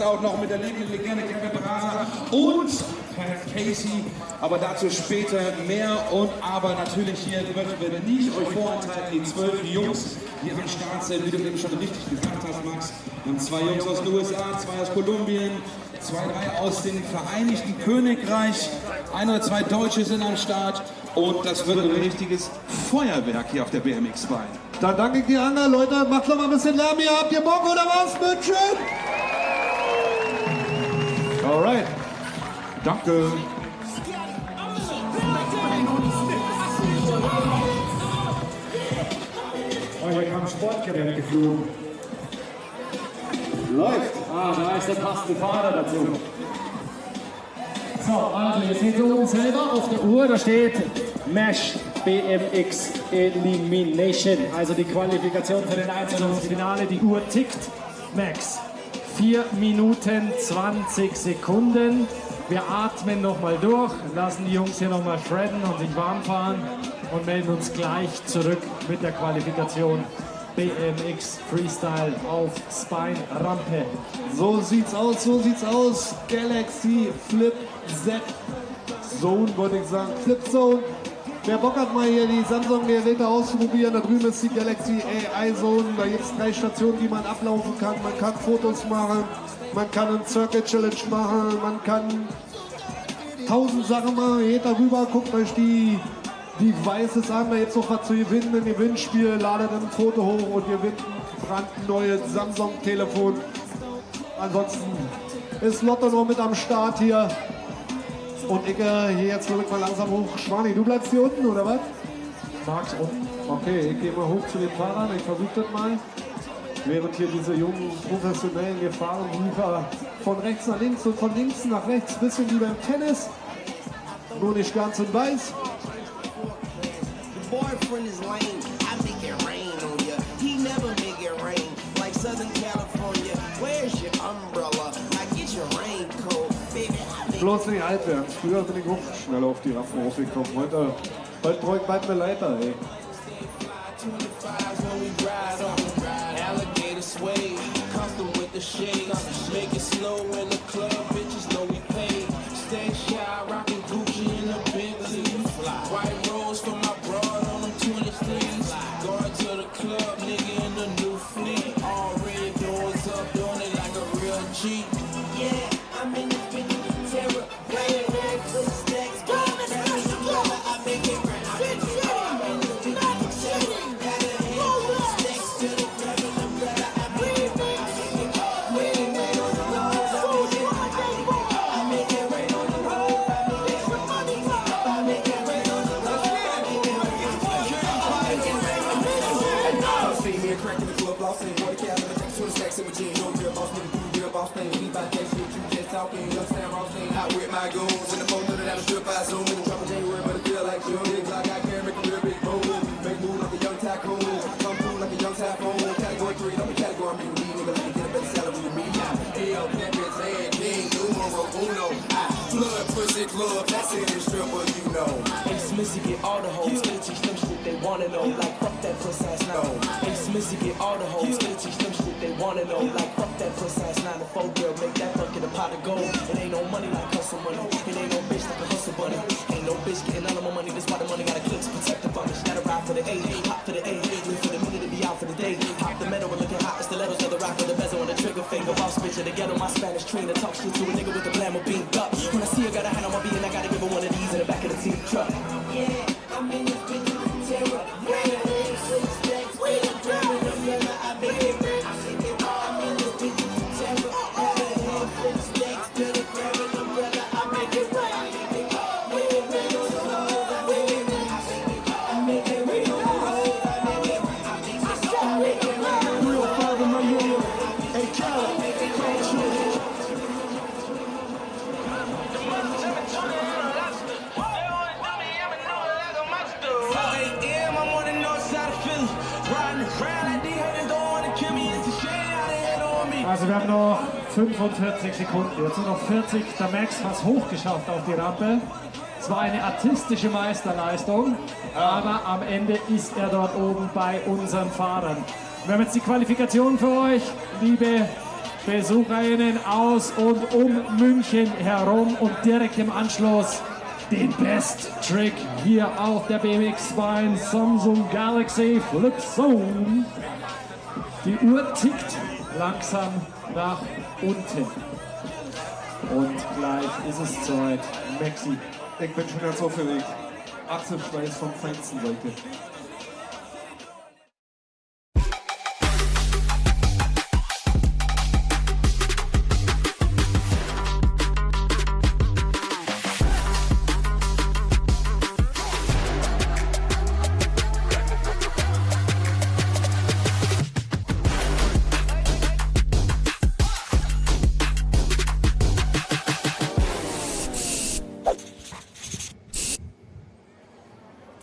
Auch noch mit der Legende und Casey, aber dazu später mehr und aber natürlich hier werden wir nicht euch vorenthalten, die 12 Jungs, die am Start sind, wie du eben schon richtig gesagt hast, Max. Wir haben 2 Jungs aus den USA, 2 aus Kolumbien, 2, 3 aus dem Vereinigten Königreich, 1 oder 2 Deutsche sind am Start und das wird ein richtiges Feuerwerk hier auf der BMX-Bahn. Dann danke ich dir, Anna. Leute, macht noch mal ein bisschen Lärm hier. Habt ihr Bock oder was, München? Alright. Danke. Oh, hier kam Sportgerät geflogen. Läuft. Ah, da ist der passende Fahrer dazu. So, also ihr seht oben selber auf der Uhr, da steht Mesh BMX Elimination, also die Qualifikation für den Einzelfinale. Die Uhr tickt, Max. 4 Minuten 20 Sekunden. Wir atmen nochmal durch, lassen die Jungs hier nochmal shredden und sich warm fahren und melden uns gleich zurück mit der Qualifikation BMX Freestyle auf Spine Rampe. So sieht's aus, so sieht's aus. Galaxy Flip Z Zone, wollte ich sagen. Flip Zone. Wer Bock hat, mal hier die Samsung-Geräte auszuprobieren, da drüben ist die Galaxy AI Zone. Da gibt es 3 Stationen, die man ablaufen kann. Man kann Fotos machen, man kann einen Circuit Challenge machen, man kann 1000 Sachen machen. Geht da rüber, guckt euch die Devices an. Da gibt es noch was zu gewinnen im Gewinnspiel. Ladet ein Foto hoch und gewinnt ein brandneues Samsung-Telefon. Ansonsten ist Lotto noch mit am Start hier. Und ich hier jetzt mal langsam hoch. Schwani, du bleibst hier unten, oder was? Max unten. Okay, ich gehe mal hoch zu den Fahrern. Ich versuche das mal. Während hier diese jungen, professionellen Gefahrenrufer von rechts nach links und von links nach rechts, bisschen wie beim Tennis. Nur nicht ganz in weiß. Bloß nicht alt werden. Früher bin ich auch schnell auf die Raffen raufgekommen. Heute brauche ich bald eine Leiter, ey. Missy get all the hoes, gonna teach them shit they wanna know, like fuck that puss ass now. Ace Missy get all the hoes, gonna teach them shit they wanna know, like fuck that puss ass 9 to 4 girl, make that bucket a pot of gold. It ain't no money like hustle money, it ain't no bitch like a hustle bunny. Ain't no bitch getting none of my money, that's why the money got a clip to protect the funny. Gotta ride for the A, hop for the A, live for the minute to be out for the day. Hop the metal and looking hot, stilettos of the rock with the bezel on the trigger finger. Boss bitch of the ghetto, my Spanish trainer, talk shit to a nigga with the glamour beamed up. When I see her, got a hand on my beat and I gotta give her one of these in the back of the team truck. Yeah. I'm in this bitch with terror. We the drama, the fella, I make it rich. I'm in this bitch with terror. Stacks to the grab and umbrella, I make it right. We the rain on the road, I make it right. I make it rain on the road, I make it right. I make it right. Real father, my lord. Hey, Cal, Also wir haben noch 45 Sekunden, jetzt sind noch 40. Der Max hat es hochgeschafft auf die Rampe. Es war eine artistische Meisterleistung, aber am Ende ist er dort oben bei unseren Fahrern. Wir haben jetzt die Qualifikation für euch, liebe BesucherInnen aus und um München herum und direkt im Anschluss den Best Trick hier auf der BMX Spine Samsung Galaxy Flip Zone. Die Uhr tickt langsam nach unten. Und gleich ist es Zeit. Maxi. Ich bin schon ganz aufgeregt. Achselschweiß vom feinsten Seite.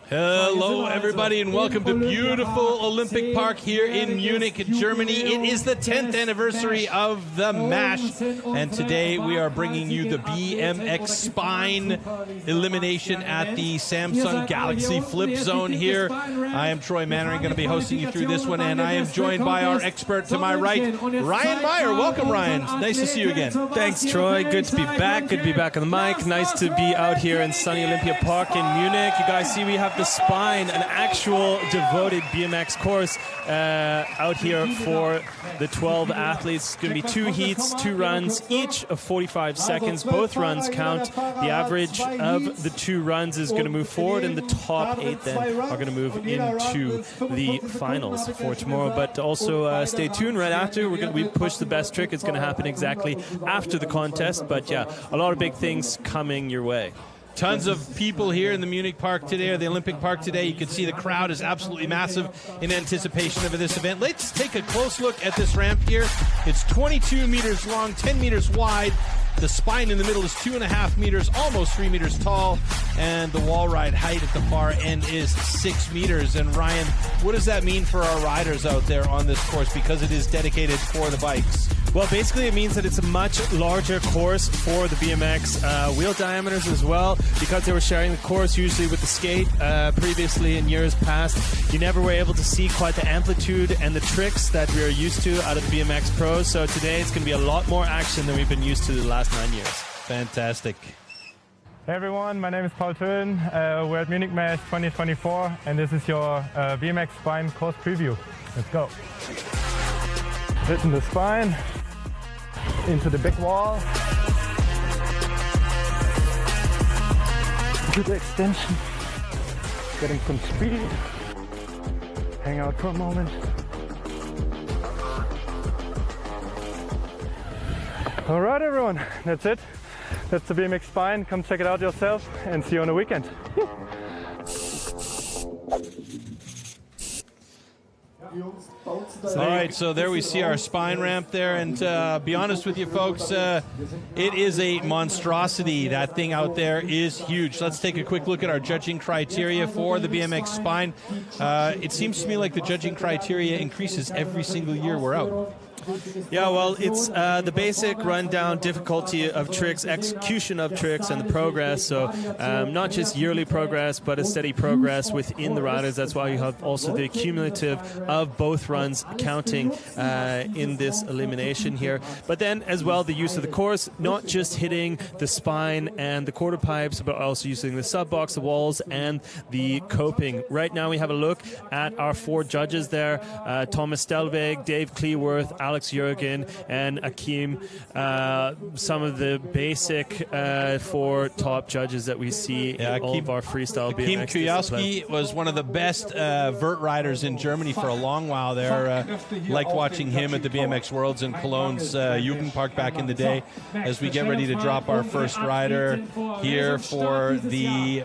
Hello, everybody, and welcome to beautiful Olympic Park here in Munich, Germany. It is the 10th anniversary of the MASH, and today we are bringing you the BMX Spine elimination at the Samsung Galaxy Flip Zone here. I am Troy Mannering, going to be hosting you through this one, and I am joined by our expert to my right, Ryan Meyer. Welcome, Ryan. Nice to see you again. Thanks, Troy. Good to be back. Good to be back on the mic. Nice to be out here in sunny Olympia Park in Munich. You guys see we have the Spine, an actual devoted BMX course out here for the 12 athletes. It's going to be 2 heats, 2 runs, each of 45 seconds. Both runs count. The average of the 2 runs is going to move forward, and the top 8 then are going to move into the finals for tomorrow. But also stay tuned right after. We push the best trick. It's going to happen exactly after the contest. But yeah, a lot of big things coming your way. Tons of people here in the Munich Park today, or the Olympic Park today. You can see the crowd is absolutely massive in anticipation of this event. Let's take a close look at this ramp here. It's 22 meters long, 10 meters wide. The spine in the middle is 2.5 meters, almost 3 meters tall, and the wall ride height at the far end is 6 meters. And Ryan, what does that mean for our riders out there on this course, because it is dedicated for the bikes? Well, basically it means that it's a much larger course for the BMX wheel diameters as well, because they were sharing the course usually with the skate previously in years past. You never were able to see quite the amplitude and the tricks that we are used to out of the BMX Pros. So today it's going to be a lot more action than we've been used to the last 9 years. Fantastic. Hey everyone, my name is Paul Thön. We're at Munich MASH 2024, and this is your BMX Spine course preview. Let's go. Hitting the spine, into the big wall, to the extension, getting some speed, hang out for a moment. All right everyone, that's it. That's the BMX Spine. Come check it out yourself and see you on the weekend. All right, so there we see our spine ramp there, and be honest with you folks, it is a monstrosity. That thing out there is huge. Let's take a quick look at our judging criteria for the BMX Spine. It seems to me like the judging criteria increases every single year we're out. Yeah, well, it's the basic rundown difficulty of tricks, execution of tricks, and the progress. So not just yearly progress, but a steady progress within the riders. That's why you have also the cumulative of both runs counting in this elimination here. But then as well, the use of the course, not just hitting the spine and the quarter pipes, but also using the sub box, the walls, and the coping. Right now we have a look at our 4 judges there, Thomas Stelvig, Dave Cleworth, Alex Jurgen, and Akim. Some of the basic 4 top judges that we see in all of our freestyle BMX. Akim Kujawski was one of the best vert riders in Germany for a long while there. Liked watching him at the BMX Worlds in Cologne's Jugendpark back in the day. As we get ready to drop our first rider here for the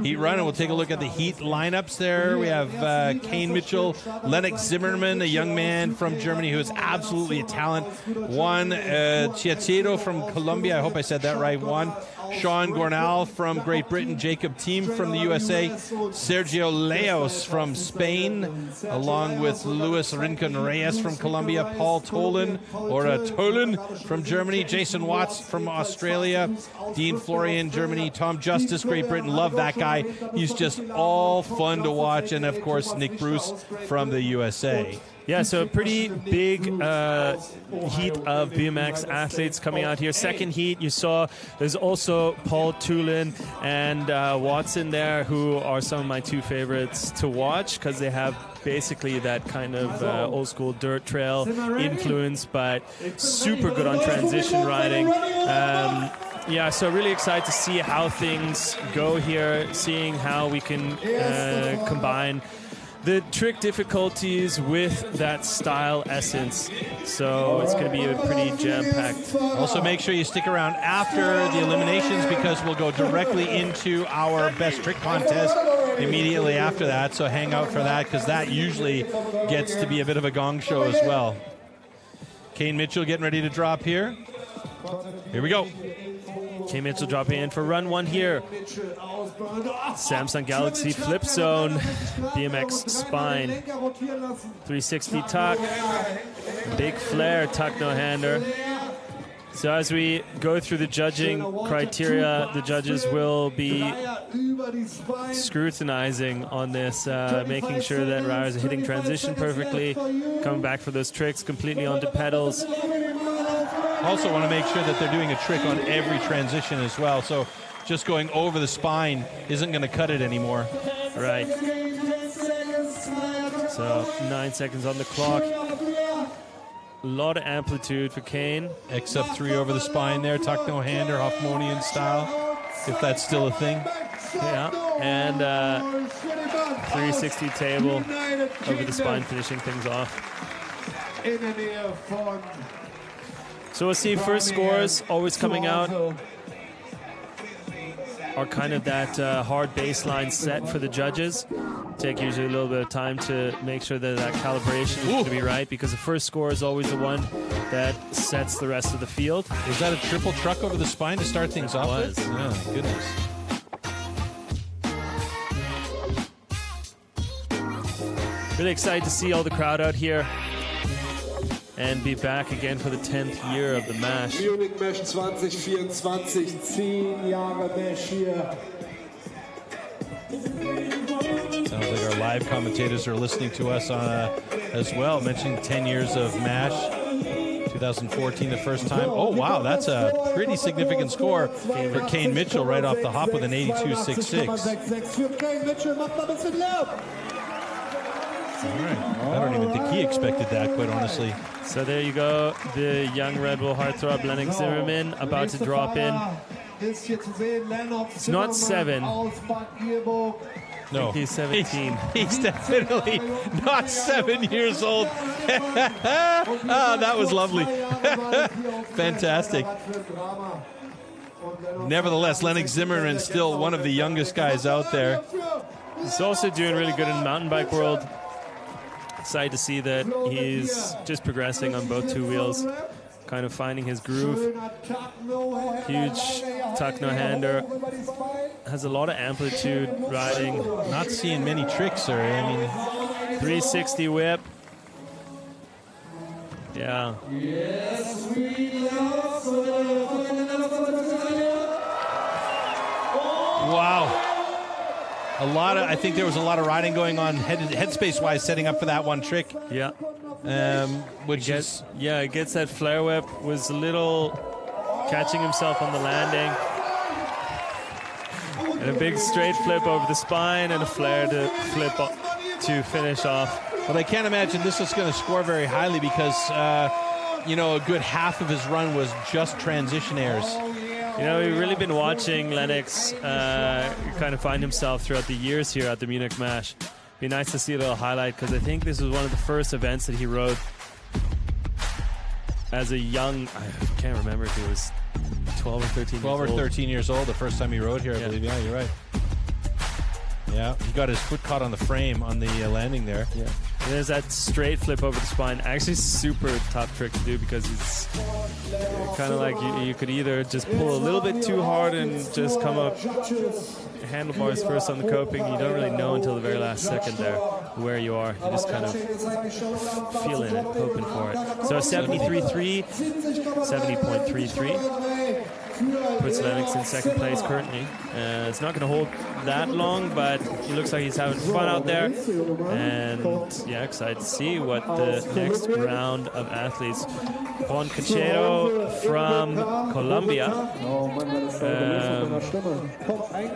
heat run, and we'll take a look at the heat lineups there. We have Kane Mitchell, Lennox Zimmerman, a young man from Germany who is absolutely a talent. Juan Chiachedo from Colombia, I hope I said that right, Juan. Sean Gornal from Great Britain, Jacob Thiem from the USA, Sergio Leos from Spain, along with Luis Rincon Reyes from Colombia, Paul Tolan from Germany, Jason Watts from Australia, Dean Florian, Germany, Tom Justice, Great Britain. Love that guy. He's just all fun to watch. And of course, Nick Bruce from the USA. Yeah, so a pretty big heat of BMX athletes coming out here. Second heat, you saw there's also Paul Tulin and Watson there, who are some of my two favorites to watch because they have basically that kind of old school dirt trail influence, but super good on transition riding. Yeah, so really excited to see how things go here, seeing how we can combine the trick difficulties with that style essence. So it's going to be a pretty jam-packed. Also make sure you stick around after the eliminations because we'll go directly into our best trick contest immediately after that. So hang out for that because that usually gets to be a bit of a gong show as well. Kane Mitchell getting ready to drop here. Here we go. Kane Mitchell dropping in for run one here. Samsung Galaxy Flip Zone, BMX Spine, 360 tuck, big flare tuck no-hander. So as we go through the judging criteria, the judges will be scrutinizing on this, making sure that riders are hitting transition perfectly, coming back for those tricks completely onto pedals. Also want to make sure that they're doing a trick on every transition as well. So just going over the spine isn't going to cut it anymore. Right. So 9 seconds on the clock. A lot of amplitude for Kane. X up 3 over the spine there. Tuck no hander, Hoffmanian style, if that's still a thing. Yeah. And 360 table over the spine, finishing things off. So we'll see first scores always coming out are kind of that hard baseline set for the judges. Take usually a little bit of time to make sure that that calibration is going to be right because the first score is always the one that sets the rest of the field. Was that a triple truck over the spine to start things off with? Oh, my goodness. Really excited to see all the crowd out here and be back again for the 10th year of the MASH. Munich MASH 2024, 10 Jahre MASH here. Sounds like our live commentators are listening to us as well, mentioning 10 years of MASH. 2014 the first time. Oh, wow, that's a pretty significant score for Kane Mitchell right off the hop with an 82.66. All right. I don't even think he expected that, quite honestly. So there you go, the young Red Bull heartthrob Lennox Zimmerman about to drop in. It's not 7. No, he's 17. He's definitely not 7 years old. Oh, that was lovely. Fantastic. Nevertheless, Lennox Zimmerman still one of the youngest guys out there. He's also doing really good in the mountain bike world. Excited to see that he's just progressing on both 2 wheels, kind of finding his groove. Huge tuck no-hander. Has a lot of amplitude riding. Not seeing many tricks, sir. I mean, 360 whip. Yeah. Wow. I think there was a lot of riding going on headspace-wise, setting up for that one trick. Yeah. Which is... Yeah, it gets that flare whip. Was a little catching himself on the landing. And a big straight flip over the spine and a flare to flip up to finish off. But I can't imagine this is going to score very highly because, you know, a good half of his run was just transition airs. You know, we've really been watching Lennox kind of find himself throughout the years here at the Munich MASH. Be nice to see a little highlight because I think this was one of the first events that he rode as a young, I can't remember if he was 12 or 13 12 or 13 years old the first time he rode here, I believe. Yeah, you're right. Yeah, he got his foot caught on the frame on the landing there. Yeah. And there's that straight flip over the spine. Actually, super tough trick to do because it's kind of like you could either just pull a little bit too hard and just come up handlebars first on the coping. You don't really know until the very last second there where you are. You're just kind of feeling it, hoping for it. So 73.3, 70.33. puts Lennox in second place currently. It's not going to hold that long, but he looks like he's having fun out there. And yeah, excited to see what the next round of athletes. Juan Conchero from Colombia.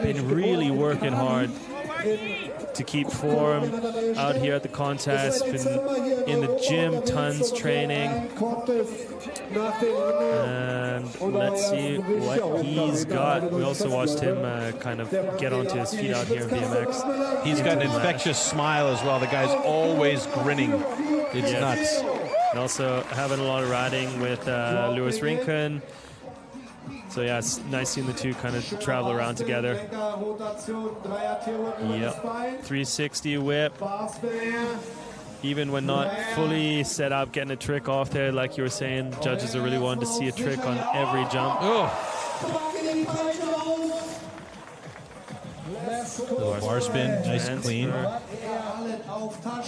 Been really working hard to keep form out here at the contest. Been in the gym, tons training. And let's see what he's got. We also watched him kind of get onto his feet out here in BMX. He's got an infectious smile as well. The guy's always grinning. It's nuts. And also having a lot of riding with Louis Rincon. So yeah, it's nice seeing the two kind of travel around together. Yep, 360 whip. Even when not fully set up, getting a trick off there, like you were saying, judges are really wanting to see a trick on every jump. Oh. Bar spin, nice and clean.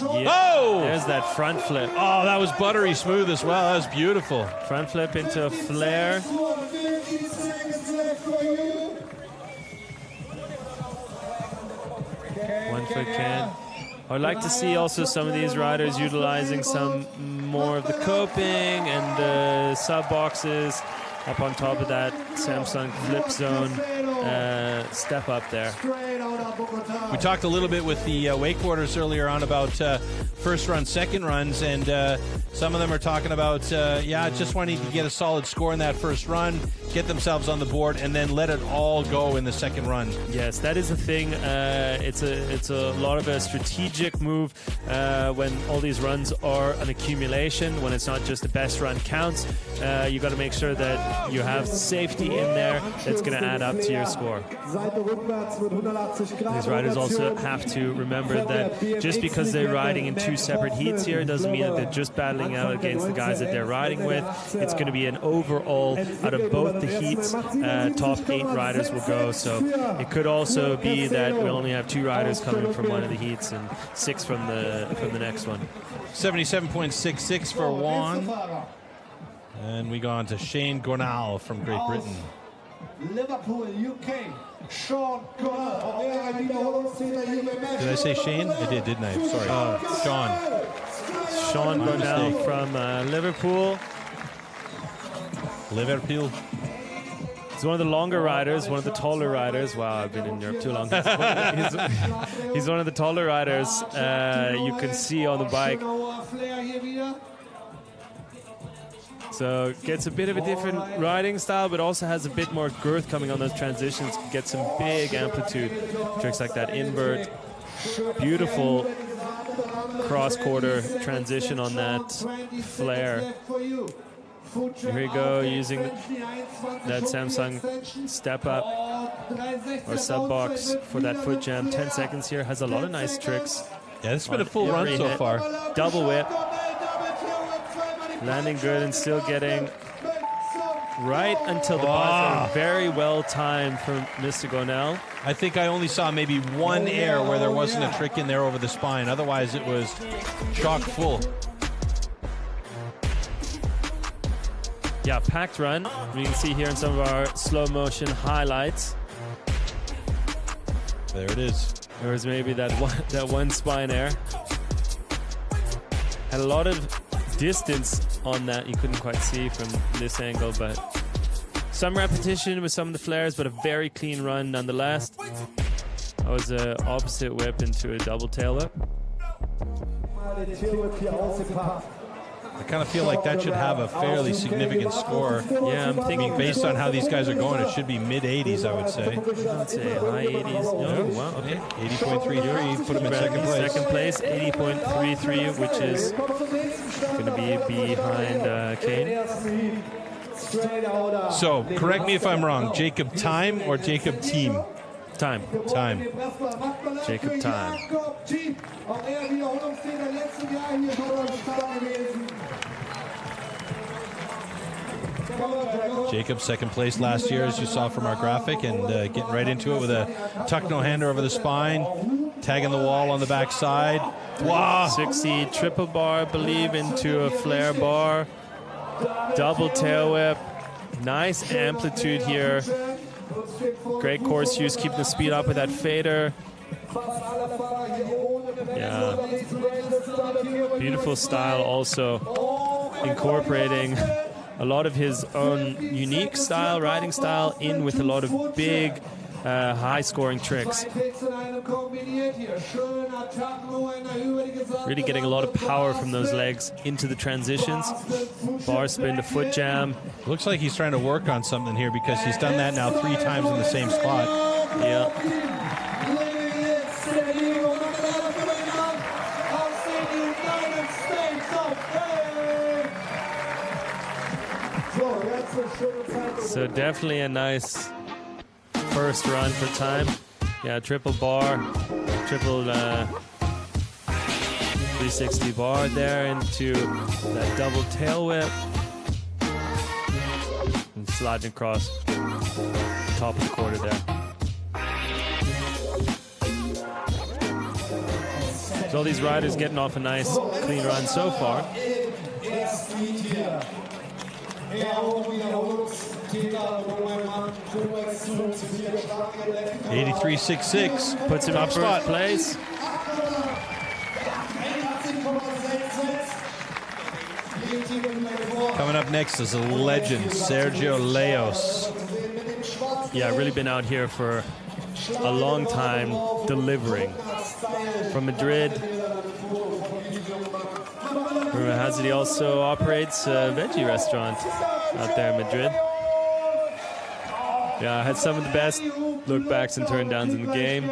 Oh! There's that front flip. Oh, that was buttery smooth as well. That was beautiful. Front flip into a flare. One foot can. I'd like to see also some of these riders utilizing some more of the coping and the sub boxes up on top of that Samsung flip zone step up there. We talked a little bit with the wakeboarders earlier on about first run, second runs, and some of them are talking about, just wanting to get a solid score in that first run, get themselves on the board, and then let it all go in the second run. Yes, that is the thing. It's a lot of a strategic move when all these runs are an accumulation, when it's not just the best run counts. You got to make sure that you have safety in there that's going to add up to your score. These riders also have to remember that just because they're riding in two separate heats here doesn't mean that they're just battling out against the guys that they're riding with. It's going to be an overall, out of both the heats, top 8 riders will go. So it could also be that we only have 2 riders coming from one of the heats and 6 from the next one. 77.66 for Juan. And we go on to Shane Gornal from Great Britain. Liverpool, UK, Sean Gornal. Did I say Shane? I did, didn't I? Sorry. Sean Gornal from Liverpool. Liverpool. He's one of the longer riders, one of the taller riders. Wow, I've been in Europe too long. He's one of the taller riders you can see on the bike. So gets a bit of a different riding style, but also has a bit more girth coming on those transitions. Get some big amplitude tricks like that invert. Beautiful cross-quarter transition on that flare. Here we go, using that Samsung step up or sub box for that foot jam. 10 seconds here, has a lot of nice tricks. Yeah, this has been a full run so far. Double whip. Landing good and still getting right until the bars are very well timed from Mr. Gornal. I think I only saw maybe one air where there wasn't a trick in there over the spine. Otherwise, it was chock full. Yeah, packed run. We can see here in some of our slow motion highlights. There it is. There was maybe that one spine air. Had a lot of distance on that you couldn't quite see from this angle, but some repetition with some of the flares, but a very clean run nonetheless. That was an opposite whip into a double tail whip. I kind of feel like that should have a fairly significant score. Yeah, I'm thinking based on how these guys are going, it should be mid-80s, I would say. I'd say high 80s. Oh, wow, okay. 80.33, put him in second place. Second place, 80.33, which is going to be behind Kane. So, correct me if I'm wrong. Jacob Time or Jacob Team? Time. Time. Jacob Time. Jacob, second place last year, as you saw from our graphic, and getting right into it with a tuck no-hander over the spine, tagging the wall on the back side. Wow! 60 triple bar, I believe, into a flare bar. Double tail whip. Nice amplitude here. Great course use, keeping the speed up with that fader. Yeah. Beautiful style also, incorporating a lot of his own unique style, riding style, in with a lot of big, high-scoring tricks. Really getting a lot of power from those legs into the transitions. Bar spin to foot jam. Looks like he's trying to work on something here because he's done that now 3 times in the same spot. Yeah. So definitely a nice first run for time. Yeah, triple bar, triple 360 bar there into that double tail whip. And sliding across top of the quarter there. So all these riders getting off a nice clean run so far. 83.66 puts him up first place. Coming up next is a legend, Sergio Leos. Yeah, really been out here for a long time, delivering. From Madrid. Rumor has it he also operates a veggie restaurant out there in Madrid. Yeah, had some of the best look-backs and turn-downs in the game.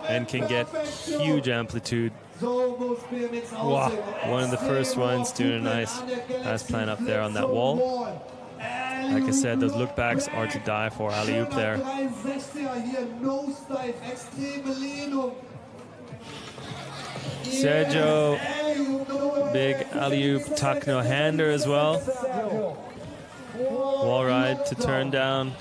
And can get huge amplitude. Wow. One of the first ones doing a nice plan up there on that wall. Like I said, those look-backs are to die for. Alley-oop there. Sergio, big alley-oop tuck no hander as well. Wall ride to turn down.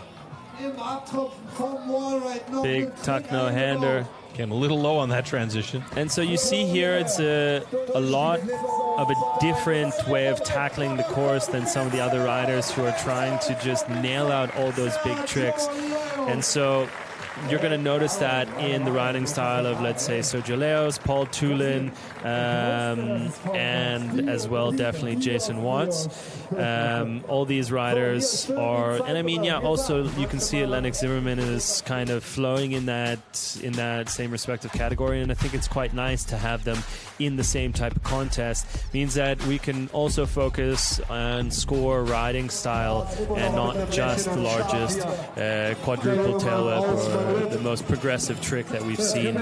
Big tuck no hander. Came a little low on that transition. And so you see here it's a lot of a different way of tackling the course than some of the other riders who are trying to just nail out all those big tricks. And so you're going to notice that in the riding style of, let's say, Sergio Leos, Paul Tulin, and as well definitely Jason Watts. All these riders are, and I mean, yeah, also you can see Lennox Zimmerman is kind of flowing in that same respective category, and I think it's quite nice to have them in the same type of contest. Means that we can also focus on score riding style and not just the largest quadruple tail whip or the most progressive trick that we've seen,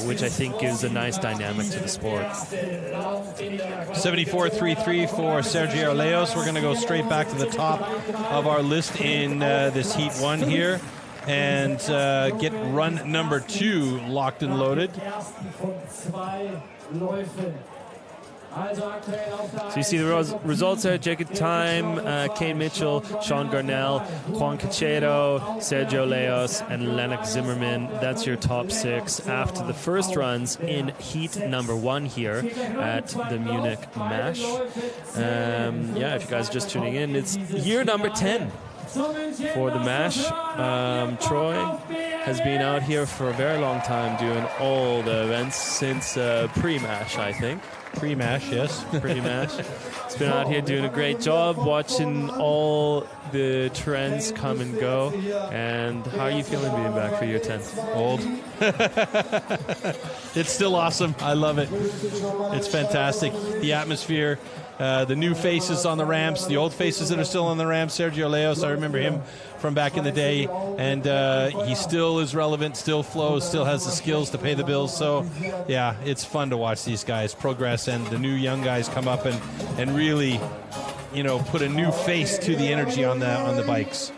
which I think gives a nice dynamic to the sport. 74.33 for Sergio Leos. We're going to go straight back to the top of our list in this Heat 1 here and get run number 2 locked and loaded. So you see the results there: Jacob Time, Kane Mitchell, Sean Garnell, Juan Cachero, Sergio Leos, and Lennox Zimmerman. That's your top 6 after the first runs in heat number 1 here at the Munich MASH. Yeah, if you guys are just tuning in, it's year number 10 for the MASH. Troy has been out here for a very long time doing all the events since pre-MASH, I think. Pre-MASH, yes. Pre-MASH. It's been out here doing a great job, watching all the trends come and go. And how are you feeling being back for year 10? Old. It's still awesome. I love it. It's fantastic. The atmosphere, the new faces on the ramps, the old faces that are still on the ramps. Sergio Leos, I remember him from back in the day, and he still is relevant, still flows, still has the skills to pay the bills. So yeah, it's fun to watch these guys progress and the new young guys come up and really, you know, put a new face to the energy on the bikes.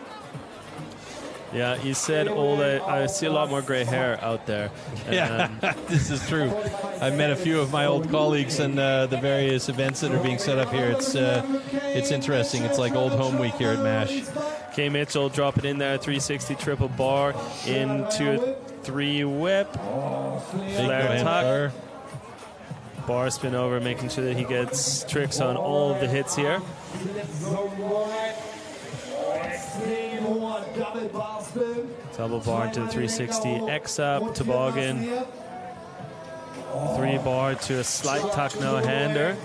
Yeah, you said all that. I see a lot more gray hair out there. Yeah, this is true. I've met a few of my old colleagues and the various events that are being set up here. It's interesting. It's like old home week here at MASH. K. Mitchell drop it in there, 360 triple bar into 3 whip. Flare tuck. Bar spin over, making sure that he gets tricks on all of the hits here. Double bar to the 360, X up, toboggan. 3 bar to a slight tuck no hander.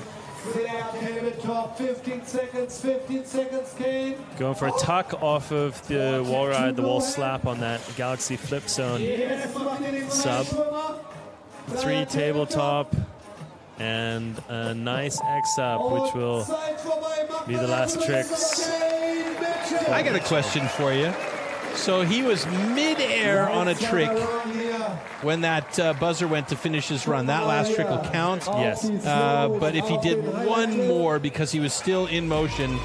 15 seconds, Kane. Going for a tuck off of the wall ride, the wall slap on that Galaxy flip zone sub. 3 tabletop and a nice X up, which will be the last tricks. I got a question for you. So he was mid-air on a trick when that buzzer went to finish his run. That last trick will count. Yes. But if he did one more because he was still in motion,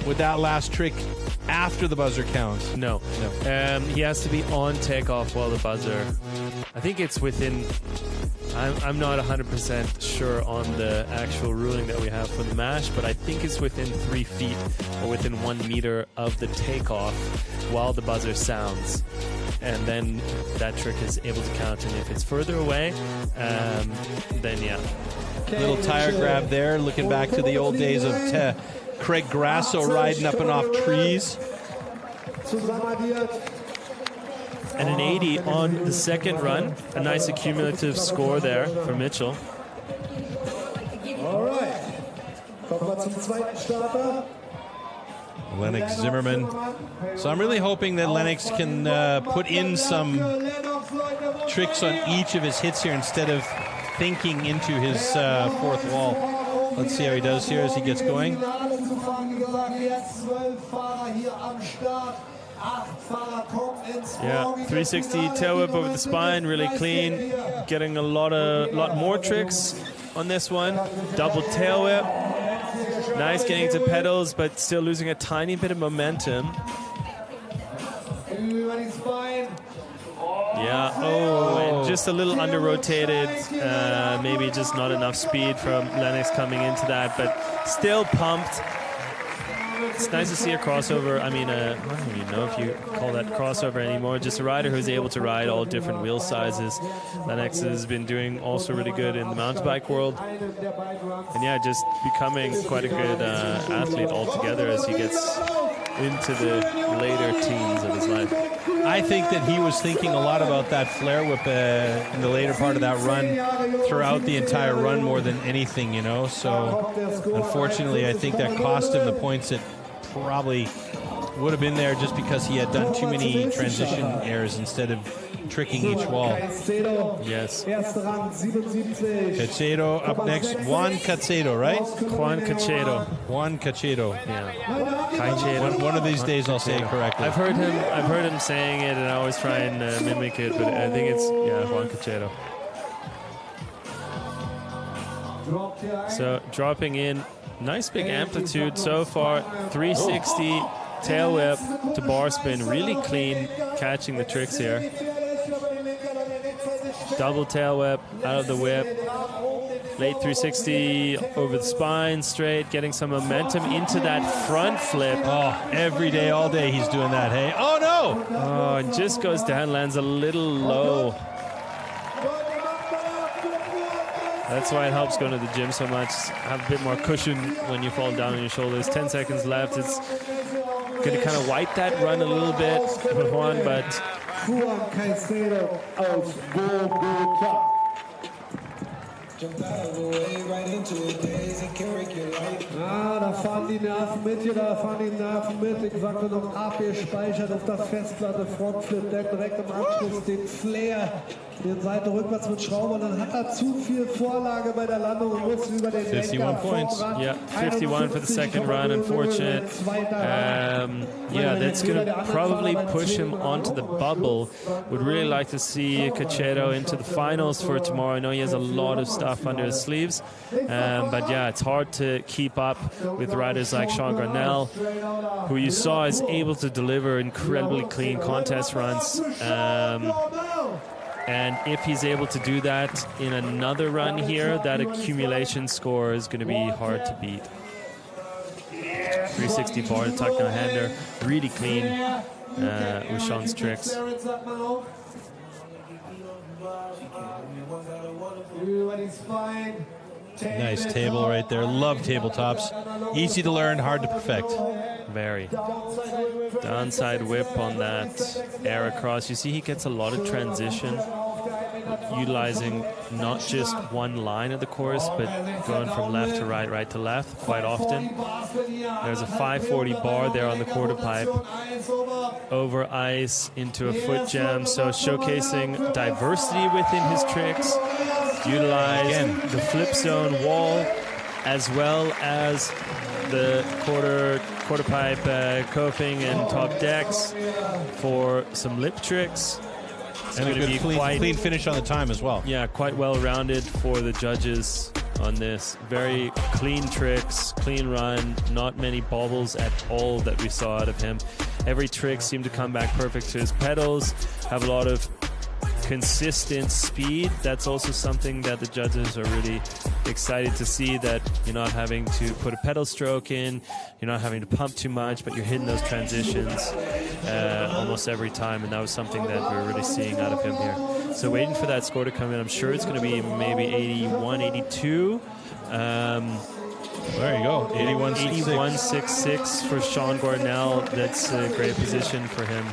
would that last trick after the buzzer count? No. He has to be on takeoff while the buzzer. I think it's within. I'm not 100% sure on the actual ruling that we have for the mash, but I think it's within 3 feet or within 1 meter of the takeoff while the buzzer sounds. And then that trick is able to count. And if it's further away, then yeah. Little tire grab there, looking back to the old days of Craig Grasso riding up and off trees. And an 80 on the second run. A nice accumulative score there for Mitchell. All right. Kommen wir zum zweiten Starter. Lennox Zimmerman. So I'm really hoping that Lennox can put in some tricks on each of his hits here instead of thinking into his fourth wall. Let's see how he does here as he gets going. Yeah, 360 tail whip over the spine, really clean. Getting a lot more tricks on this one. Double tail whip. Nice getting to pedals, but still losing a tiny bit of momentum. Yeah, and just a little under-rotated. Maybe just not enough speed from Lennox coming into that, but still pumped. It's nice to see a crossover. I mean, I don't even know if you call that crossover anymore. Just a rider who's able to ride all different wheel sizes. Lennox has been doing also really good in the mountain bike world. And yeah, just becoming quite a good athlete altogether as he gets into the later teens of his life. I think that he was thinking a lot about that flare whip in the later part of that run throughout the entire run more than anything, you know. So unfortunately, I think that cost him the points that probably would have been there just because he had done too many transition errors instead of tricking each wall. Yes. Caicedo up next. Juan Caicedo, right? Juan Caicedo. Juan Caicedo. Yeah. One of these days I'll say it correctly. I've heard him saying it, and I always try and mimic it, but I think it's Juan Caicedo. So dropping in, nice big amplitude so far. 360 tail whip to bar spin, really clean, catching the tricks here. Double tail whip out of the whip. Late 360 over the spine, straight, getting some momentum into that front flip. Oh, every day, all day he's doing that, hey? Oh, no! Oh, and just goes down, lands a little low. That's why it helps going to the gym so much. Have a bit more cushion when you fall down on your shoulders. 10 seconds left. It's going to kind of wipe that run a little bit with Juan, but... Juan Caicedo aus Bogota. Da fahren die Nerven mit hier, da fahren die Nerven mit. Ich sagte noch abgespeichert auf der Festplatte, Frontflip, der direkt im Anschluss den Flair, den Seite rückwärts mit Schrauben. Dann hat er zu viel Vorlage bei der Landung und muss über den 51 points. Yeah, 51 for the second run, unfortunate. Yeah, that's going to probably push him onto the bubble. Would really like to see Caicedo into the finals for tomorrow. I know he has a lot of stuff under his sleeves, but yeah, it's hard to keep up with riders like Sean Garnell, who you saw is able to deliver incredibly clean contest runs. And if he's able to do that in another run here, that accumulation score is going to be hard to beat. 360 bar to tuck no hander, really clean with Sean's tricks. Über die Spine, Nice table right there. Love tabletops. Easy to learn, hard to perfect. Very. Downside whip on that air across. You see he gets a lot of transition, utilizing not just one line of the course, but going from left to right, right to left quite often. There's a 540 bar there on the quarter pipe. Over ice into a foot jam. So showcasing diversity within his tricks. Utilize the flip zone wall as well as the quarter pipe coping and top decks for some lip tricks. And a good clean finish on the time as well. Yeah, quite well rounded for the judges on this. Very clean tricks, clean run, not many bobbles at all that we saw out of him. Every trick seemed to come back perfect to his pedals, have a lot of consistent speed. That's also something that the judges are really excited to see, that you're not having to put a pedal stroke in, you're not having to pump too much, but you're hitting those transitions almost every time, and that was something that we're really seeing out of him here. So waiting for that score to come in. I'm sure it's going to be maybe 81, 82. There you go, 81.66 for Sean Gordnell. That's a great position for him.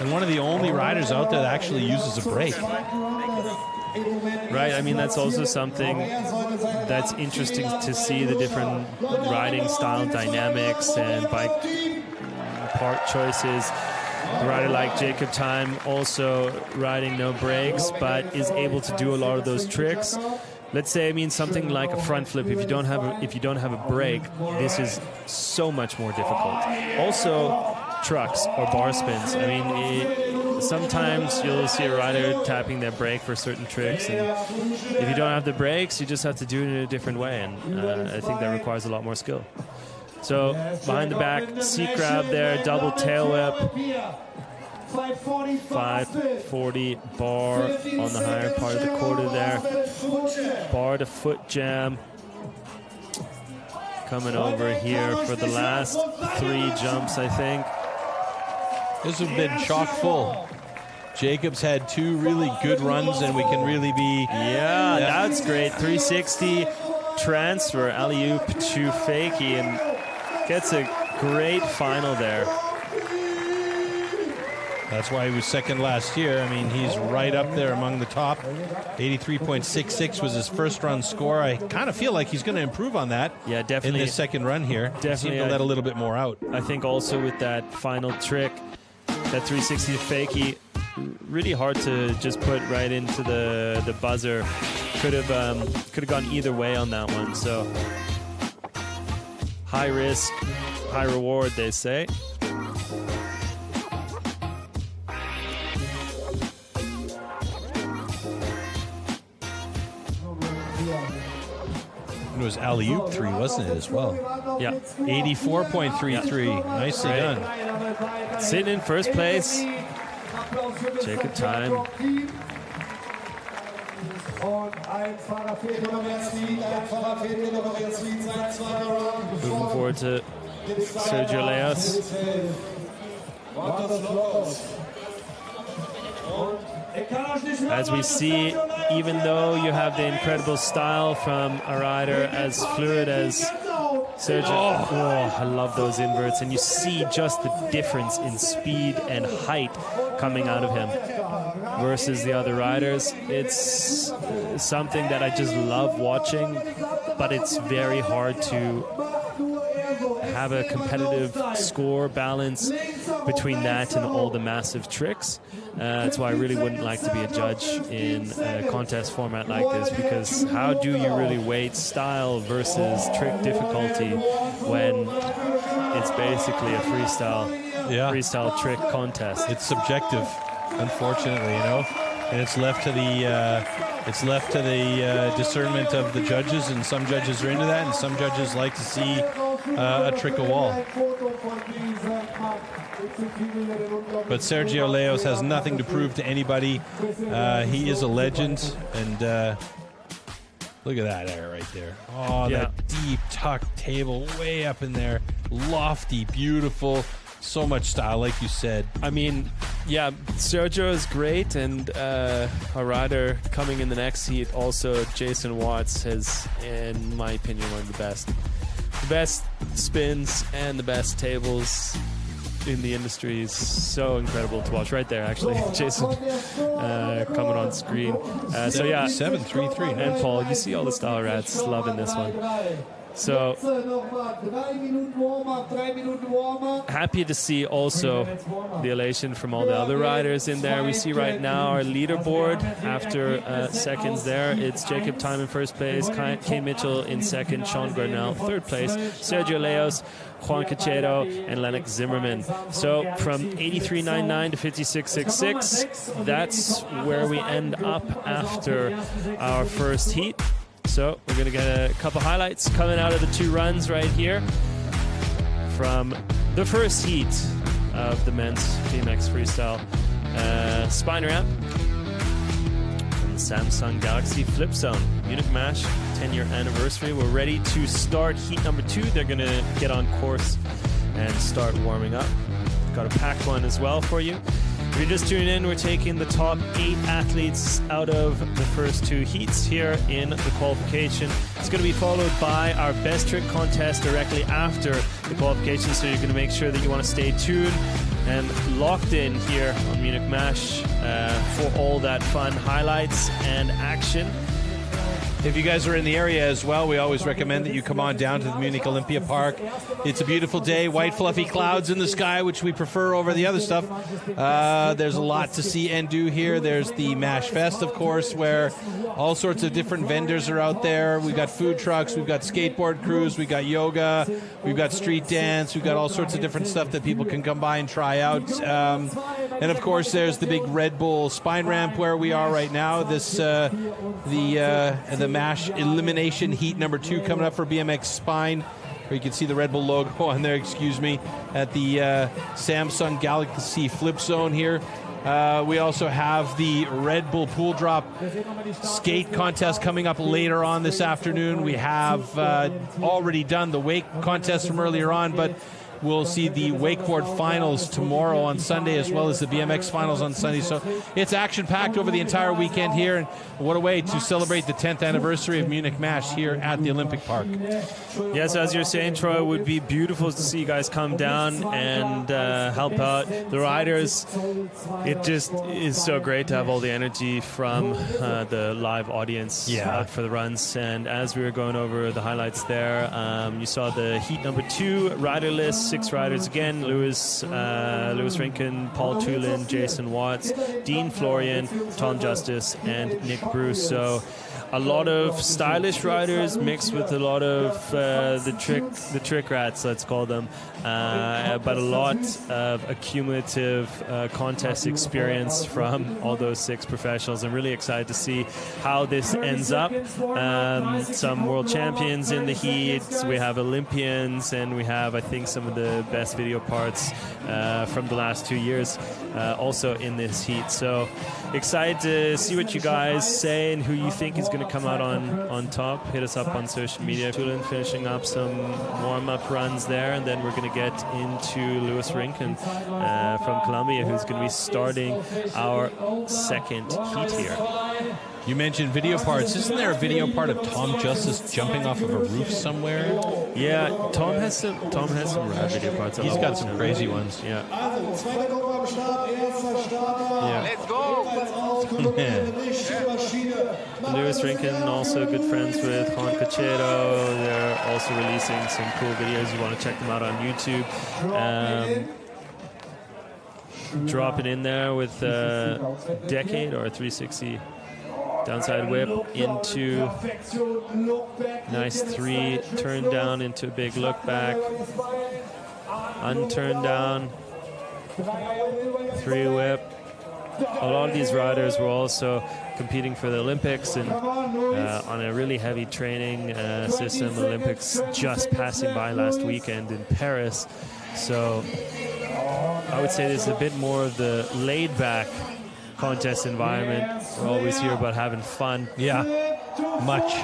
And one of the only riders out there that actually uses a brake. Right, I mean, that's also something that's interesting to see, the different riding style dynamics and bike part choices. A rider like Jacob Time also riding no brakes, but is able to do a lot of those tricks. Let's say, I mean, something like a front flip. If you don't have a brake, this is so much more difficult. Also, trucks or bar spins. I mean, sometimes you'll see a rider tapping their brake for certain tricks, and if you don't have the brakes, you just have to do it in a different way, and I think that requires a lot more skill. So behind the back, seat grab there, double tail whip. 540 bar on the higher part of the quarter there. Bar to foot jam. Coming over here for the last 3 jumps, I think. This has been chock full. Jacob's had 2 really good runs, and we can really be... Yeah, that's great. 360 transfer, alley-oop to fakie, and gets a great final there. That's why he was second last year. I mean, he's right up there among the top. 83.66 was his first run score. I kind of feel like he's going to improve on that. Yeah, definitely. In this second run here. Definitely. Seemed to let a little bit more out. I think also with that final trick, that 360 fakie, really hard to just put right into the buzzer. Could have gone either way on that one. So high risk, high reward, they say. It was alley-oop 3, wasn't it, as well? Yeah. 84.33. Yeah. Nicely done. Sitting in first place. Jacob Time. Moving forward to Sergio Leos. As we see, even though you have the incredible style from a rider as fluid as Sergio, I love those inverts, and you see just the difference in speed and height coming out of him versus the other riders. It's something that I just love watching, but it's very hard to have a competitive score balance between that and all the massive tricks. That's why I really wouldn't like to be a judge in a contest format like this, because how do you really weight style versus trick difficulty when it's basically a freestyle trick contest? It's subjective, unfortunately, you know, and it's left to the discernment of the judges, and some judges are into that, and some judges like to see a trick a wall. But Sergio Leos has nothing to prove to anybody. He is a legend, and look at that air right there. Oh, yeah. That deep tucked table way up in there. Lofty, beautiful, so much style, like you said. I mean, Yeah, Sergio is great, and a rider coming in the next heat, also Jason Watts, has, in my opinion, one of the best spins and the best tables in the industry. Is so incredible to watch. Right there, actually, Jason coming on screen. So yeah, 7.33. and Paul, you see all the style rats loving this one. So happy to see also the elation from all the other riders in there. We see right now our leaderboard after seconds there. It's Jacob Time in first place, Kay Mitchell in second, Sean Gardnell third place, Sergio Leos, Juan Cachero, and Lennox Zimmerman. So from 83.99 to 56.66, that's where we end up after our first heat. So we're going to get a couple highlights coming out of the two runs right here from the first heat of the men's BMX freestyle spine ramp and the Samsung Galaxy Flip Zone. Munich Mash 10-year anniversary. We're ready to start heat number 2. They're going to get on course and start warming up. Got a packed one as well for you. If you're just tuning in, we're taking the top 8 athletes out of the first 2 heats here in the qualification. It's going to be followed by our best trick contest directly after the qualification, so you're going to make sure that you want to stay tuned and locked in here on Munich Mash for all that fun highlights and action. If you guys are in the area as well, we always recommend that you come on down to the Munich Olympia Park. It's a beautiful day, white fluffy clouds in the sky, which we prefer over the other stuff. There's a lot to see and do here. There's the Mash Fest, of course, where all sorts of different vendors are out there. We've got food trucks, we've got skateboard crews, we've got yoga, we've got street dance, we've got all sorts of different stuff that people can come by and try out. And of course, there's the big Red Bull spine ramp where we are right now. This the Mash Elimination Heat number 2 coming up for BMX Spine, where you can see the Red Bull logo on there, excuse me, at the Samsung Galaxy Flip Zone here. We also have the Red Bull Pool Drop skate contest coming up later on this afternoon. We have already done the wake contest from earlier on, but we'll see the Wakeboard finals tomorrow on Sunday, as well as the BMX finals on Sunday. So it's action-packed over the entire weekend here, and what a way to celebrate the 10th anniversary of Munich Mash here at the Olympic Park. Yes, as you're saying, Troy, it would be beautiful to see you guys come down and help out the riders. It just is so great to have all the energy from the live audience out for the runs. And as we were going over the highlights there, you saw the heat number 2 rider list. 6 riders again: Lewis Rinken, Paul Tulin, Jason Watts, Dean Florian, Tom Justice, and Nick Bruce. So a lot of stylish riders mixed with a lot of the trick rats, let's call them, but a lot of accumulative contest experience from all those 6 professionals. I'm really excited to see how this ends up. Some world champions in the heats, we have Olympians, and we have, I think, some of the best video parts from the last 2 years also in this heat. So excited to see what you guys say and who you think is going to come out on top. Hit us up on social media. Tulin finishing up some warm-up runs there, and then we're going to get into Lewis Rinken from Colombia, who's going to be starting our second heat here. You mentioned video parts. Isn't there a video part of Tom Justice jumping off of a roof somewhere? Yeah, Tom has some rad video parts. He's got some crazy ones. Yeah. Let's go! Lewis Rinken, also good friends with Juan Cachero. They're also releasing some cool videos. You want to check them out on YouTube. Drop it in there with a decade or a 360 downside whip into nice 3 turn down into a big look back, unturn down, 3 whip. A lot of these riders were also competing for the Olympics and on a really heavy training system. The Olympics just passing by last weekend in Paris, so I would say this is a bit more of the laid-back contest environment. We're always here about having fun. Yeah, much.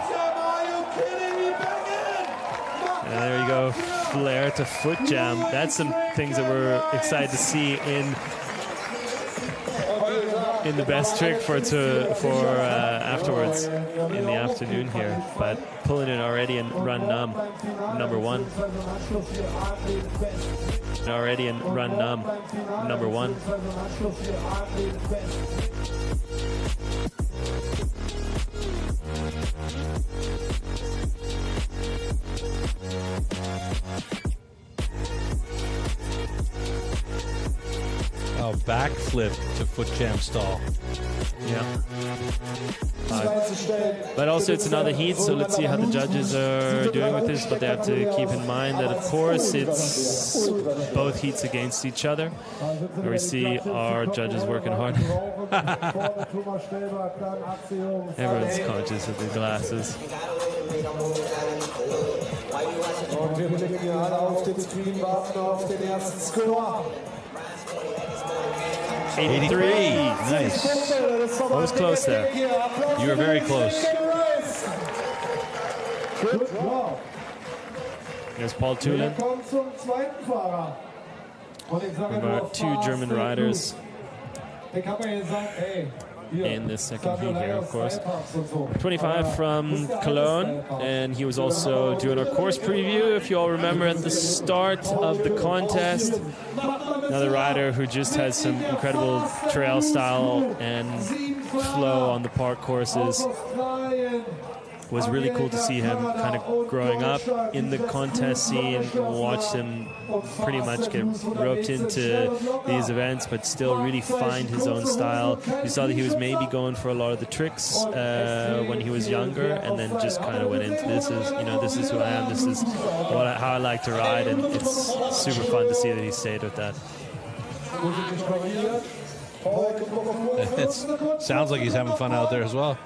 And there you go, flare to foot jam. That's some things that we're excited to see in in the best trick for afterwards in the afternoon here, but pulling it already in run number one. Already in run number one. Oh, backflip to foot jam stall. Yeah. But also it's another heat, so let's see how the judges are doing with this. But they have to keep in mind that, of course, it's both heats against each other. Where we see our judges working hard. Everyone's conscious of the glasses. Und wir blicken ja alle auf den Screen, warten auf den ersten Score. 83. Nice. That was close there. You were very close. Here's Paul Tulin. About 2 German riders in this second heat here, of course. 25 from Cologne, and he was also doing our course preview, if you all remember, at the start of the contest. Another rider who just has some incredible trail style and flow on the park courses. Was really cool to see him kind of growing up in the contest scene. Watched him pretty much get roped into these events, but still really find his own style. You saw that he was maybe going for a lot of the tricks when he was younger, and then just kind of went into this is who I am, this is how I like to ride, and it's super fun to see that he stayed with that. It sounds like he's having fun out there as well.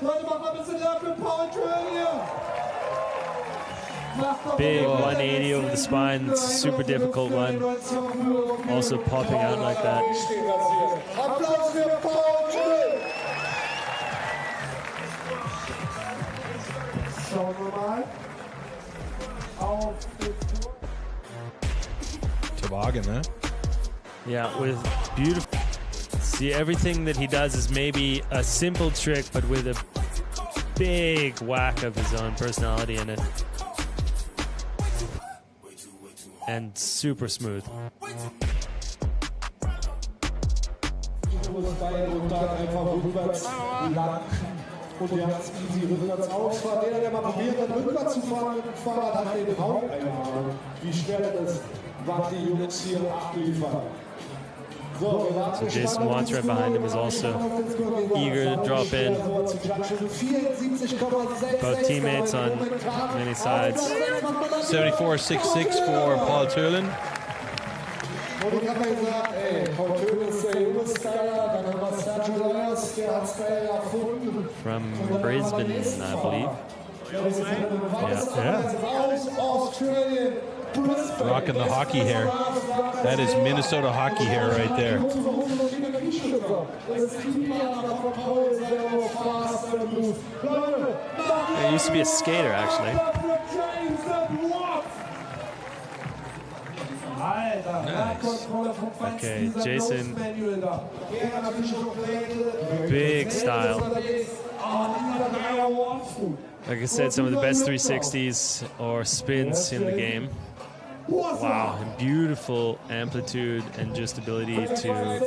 Big 180 over the spine, it's a super difficult one. Also popping out like that. Toboggan, huh? Yeah, with beautiful. See, everything that he does is maybe a simple trick, but with a big whack of his own personality in it. And super smooth. Und ganz easy rückwärts Ausfahrt. Der mal probiert hat, rückwärts zu fahren mit dem Fahrrad, hat den Raum eingehauen. Wie schwer das ist, was die Jungs hier abliefern. So Jason Watts right behind him is also eager to drop in. Both teammates on many sides. 74.66 for Paul Tulin. From Brisbane, I believe. Yeah. Rocking the hockey hair. That is Minnesota hockey hair right there. He used to be a skater, actually. Nice. Okay, Jason. Big style. Like I said, some of the best 360s or spins in the game. Wow, and beautiful amplitude and just ability to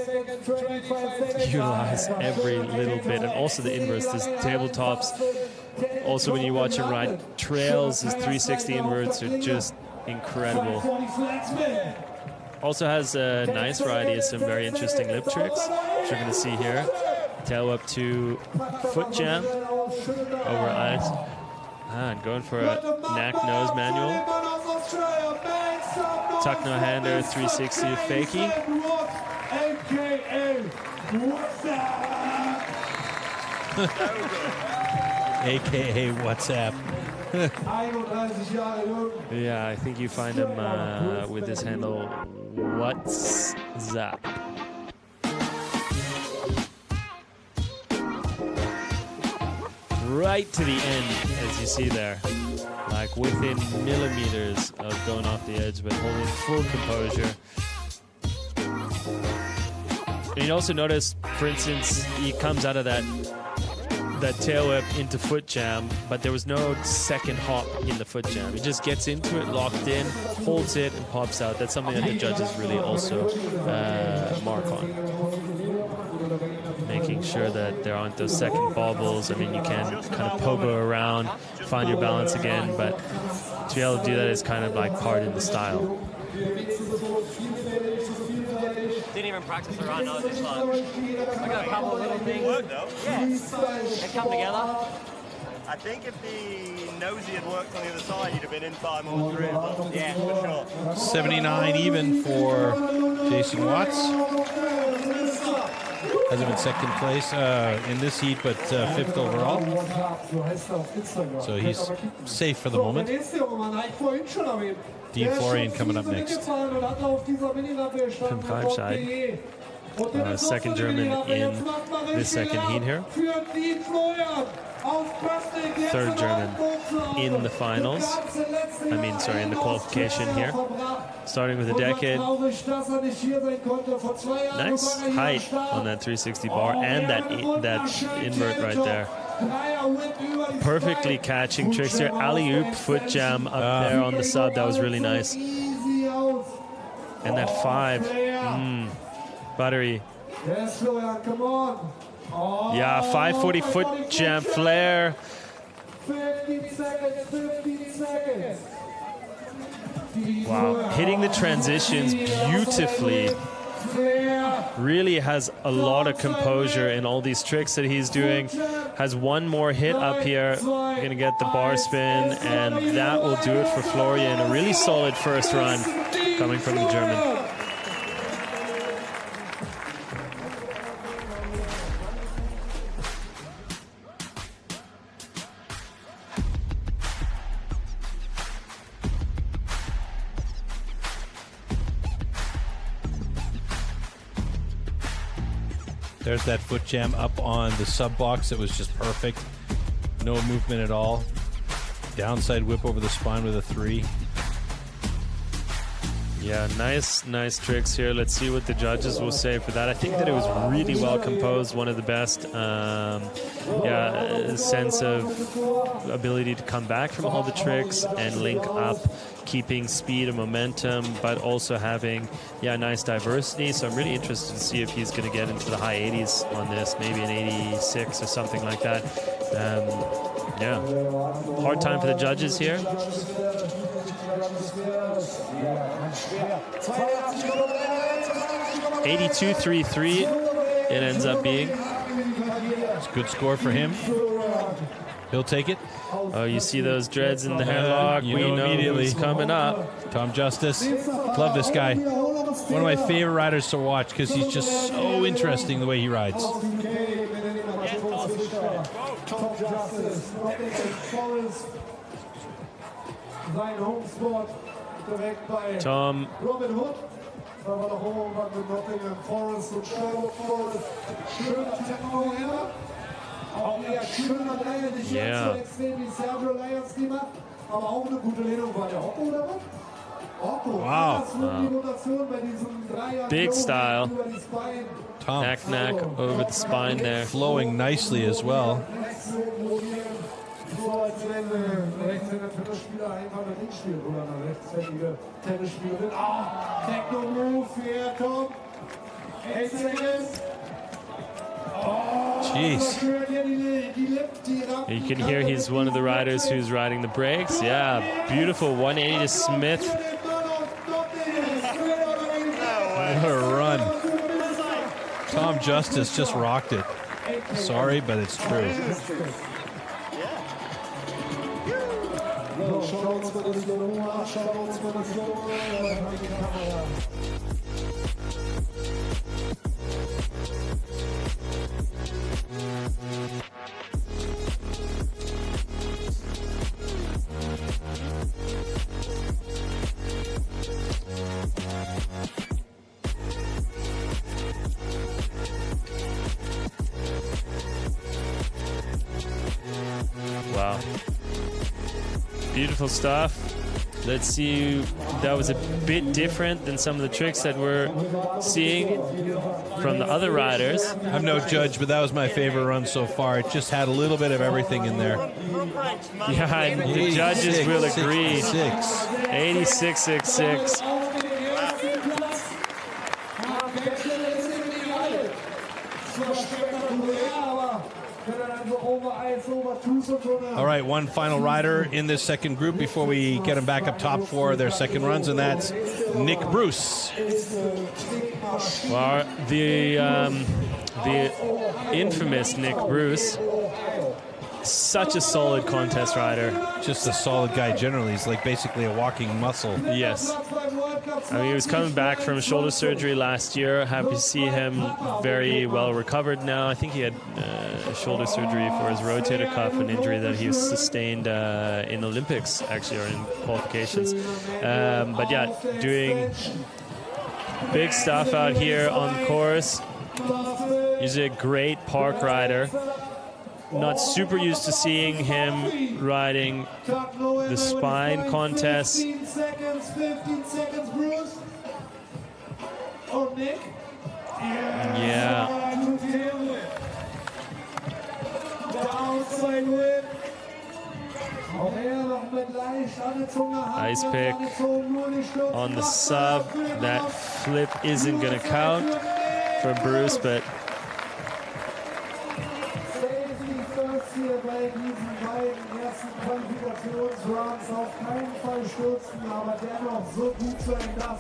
utilize every little bit, and also the inverts, his tabletops. Also, when you watch him ride trails, his 360 inverts are just incredible. Also has a nice variety of some very interesting lip tricks, which you're going to see here. Tail up to foot jam over ice. And going for a knack nose manual. Tuck no hander 360 to fakie. AKA WhatsApp. Yeah, I think you find him with this handle, What's Zap? Right to the end, as you see there. Like within millimeters of going off the edge, but holding full composure. And you also notice, for instance, he comes out of that tail whip into foot jam, but there was no second hop in the foot jam. He just gets into it, locked in, holds it, and pops out. That's something that the judges really also mark on. Making sure that there aren't those second bobbles. I mean, you can kind of pogo around, find your balance again, but to be able to do that is kind of like part of the style. Didn't even practice the run, I was just like, I got a couple of little things. Worked though? Yeah, they come together. I think if the nosy had worked on the other side, you'd have been in 5 or 3. Yeah, for sure. 79 even for Jason Watts. Hasn't been second place in this heat, but 5th overall. So he's safe for the moment. Dean Florian coming up next. From Breitscheid, second German in this second heat here. Third German in the finals. I mean, sorry, in the qualification here. Starting with a decade. Nice height on that 360 bar and that invert right there. Perfectly catching tricks here. Alley-oop foot jam up there on the sub. That was really nice. And that 5. Buttery. Yes, Florian, come on. Yeah, 540 foot jam flare. 15 seconds, 15 seconds. Wow, hitting the transitions beautifully. Really has a lot of composure in all these tricks that he's doing. Has one more hit up here. We're gonna get the bar spin, and that will do it for Florian. A really solid first run coming from the German. There's that foot jam up on the sub box. It was just perfect. No movement at all. Downside whip over the spine with a 3. Yeah, nice tricks here. Let's see what the judges will say for that. I think that it was really well composed. One of the best. Sense of ability to come back from all the tricks and link up, keeping speed and momentum, but also having nice diversity. So I'm really interested to see if he's going to get into the high 80s on this, maybe an 86 or something like that. Hard time for the judges here. 82.33 it ends up being. It's a good score for him. He'll take it. Oh, you see those dreads in the headlock. You we know immediately who's coming up. Tom Justice. Love this guy. One of my favorite riders to watch because he's just so interesting the way he rides. Tom. Yeah. Wow. Big style. Tom. Knack over the spine there. Flowing nicely as well. Jeez. You can hear he's one of the riders who's riding the brakes. Yeah, beautiful 180 to Smith. What a run. Tom Justice just rocked it. Sorry, but it's true. Wow. Beautiful stuff. Let's see that was a bit different than some of the tricks that we're seeing from the other riders. I'm no judge, but that was my favorite run so far. It just had a little bit of everything in there. Yeah, and the judges will agree. 86.66. All right, one final rider in this second group before we get them back up top for their second runs, and that's Nick Bruce. Well, the infamous Nick Bruce, such a solid contest rider. Just a solid guy generally. He's like basically a walking muscle. Yes. I mean, he was coming back from shoulder surgery last year. Happy to see him very well recovered now. I think he had shoulder surgery for his rotator cuff, an injury that he sustained in Olympics, actually, or in qualifications. But yeah, doing big stuff out here on the course. He's a great park rider. Not super used to seeing him riding the spine contest. 15 seconds, Bruce. Oh, Nick. Yeah. Ice pick on the sub. That flip isn't going to count for Bruce, but hier bei diesen beiden ersten Qualifikationsruns auf keinen Fall stürzen, aber dennoch so gut sein, dass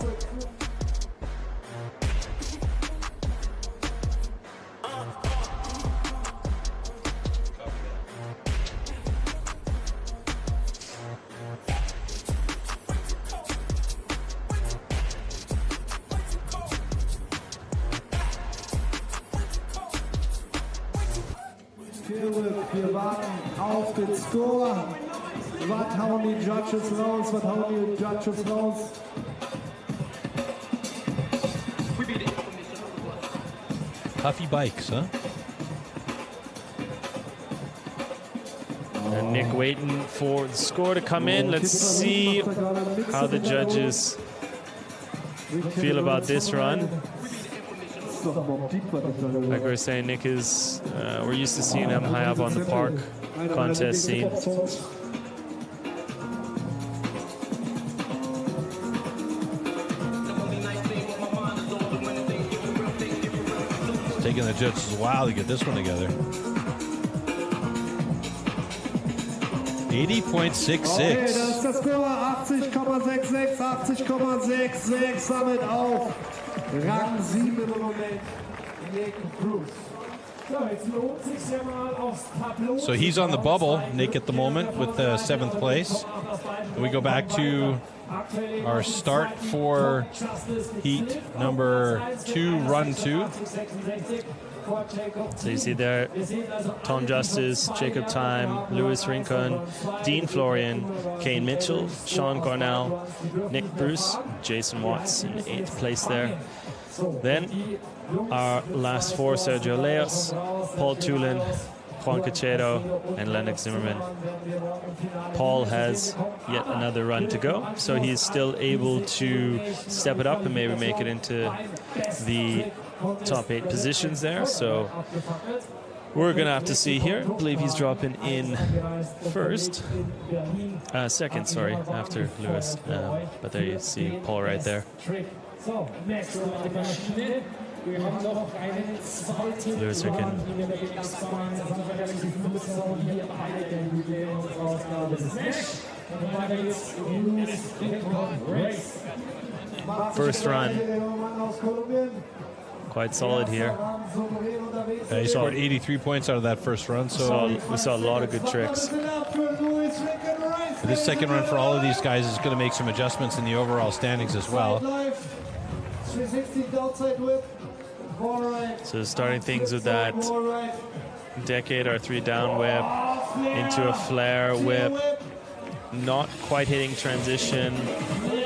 wir warten auf den Score. Was hauen die Judges raus? Was hauen die Judges raus? Puffy bikes, huh? And Nick waiting for the score to come in. Let's see how the judges feel about this run. Like we were saying, Nick is, we're used to seeing him high up on the park contest scene. It's taking the judges a while to get this one together. 80.66. Okay, das ist der Score. 80,66, 80,66, damit auf Rang 7 im Moment. Nick Bruce. So he's on the bubble, Nick, at the moment with 7th place. We go back to our start for heat number 2, run 2. So you see there, Tom Justice, Jacob Time, Lewis Rincon, Dean Florian, Kane Mitchell, Sean Cornell, Nick Bruce, Jason Watts in 8th place there. Then our last 4, Sergio Leos, Paul Tulin, Juan Cachero, and Lennox Zimmerman. Paul has yet another run to go, so he's still able to step it up and maybe make it into the top 8 positions there. So we're going to have to see here. I believe he's dropping in second, sorry, after Lewis. But there you see Paul right there. So, next auf der Maschine. Wir haben noch einen zweiten Run in der BMX-Bahn. Das haben wir relativ nutzbar hier bei der Jubiläumsausgabe des Mesh. Und weiter geht's Race. First run. Quite solid here. He scored 83 points out of that first run, so we saw a lot of good tricks. This second run for all of these guys is going to make some adjustments in the overall standings as well. So starting things with that decade R3 down whip into a flare whip, not quite hitting transition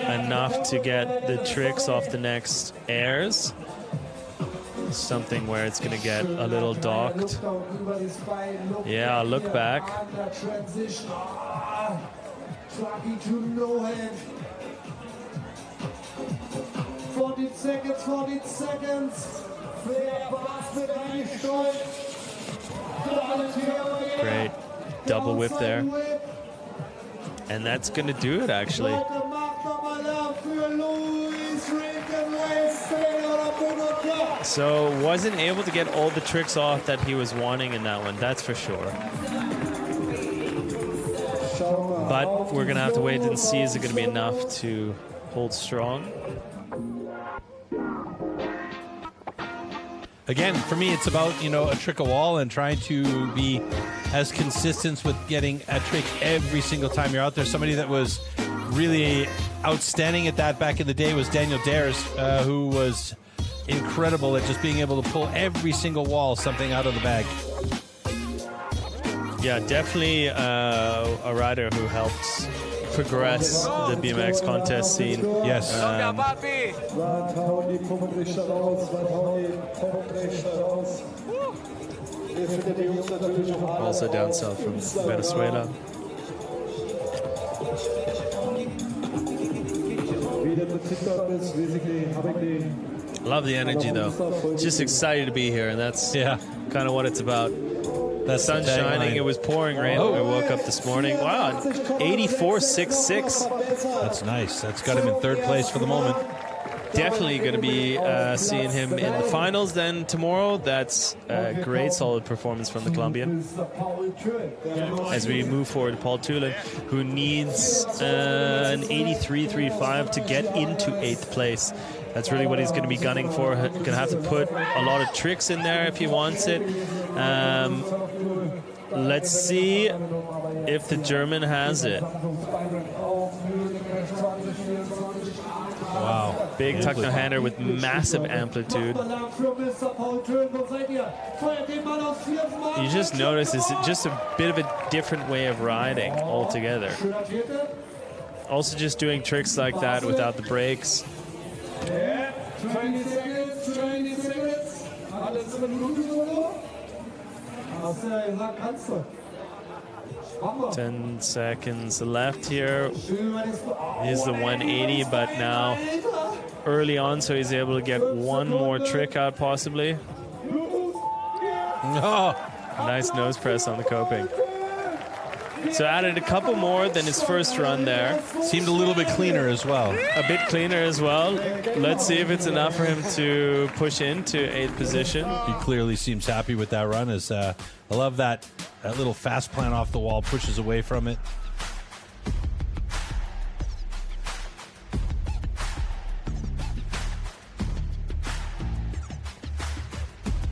enough to get the tricks off the next airs. Something where it's going to get a little docked. Yeah, look back. 14 seconds, 14 seconds. Great double whip there. And that's going to do it, actually. So wasn't able to get all the tricks off that he was wanting in that one, that's for sure. But we're going to have to wait and see, is it going to be enough to hold strong? Again, for me, it's about, you know, a trick a wall and trying to be as consistent with getting a trick every single time you're out there. Somebody that was really outstanding at that back in the day was Daniel Dares, who was incredible at just being able to pull every single wall something out of the bag. Yeah, definitely a rider who helped progress the BMX contest scene. Yes. Also down south from Venezuela. Love the energy, though. Just excited to be here, and that's kind of what it's about. The sun's shining. It was pouring rain when I woke up this morning. Wow, 84.66. That's nice. That's got him in third place for the moment. Definitely going to be seeing him in the finals then tomorrow. That's a great solid performance from the Colombian. As we move forward to Paul Tulin, who needs an 83.35 to get into 8th place. That's really what he's going to be gunning for. Going to have to put a lot of tricks in there if he wants it. Let's see if the German has it. Wow. Big tuck-no-hander with massive amplitude. You just notice it's just a bit of a different way of riding altogether. Also just doing tricks like that without the brakes. 20 seconds, 20 seconds. 10 seconds left here. Here's the 180, but now early on, so he's able to get one more trick out possibly. Oh, nice nose press on the coping. So added a couple more than his first run there. Seemed a little bit cleaner as well. A bit cleaner as well. Let's see if it's enough for him to push into 8th position. He clearly seems happy with that run. As I love that little fast plant off the wall, pushes away from it.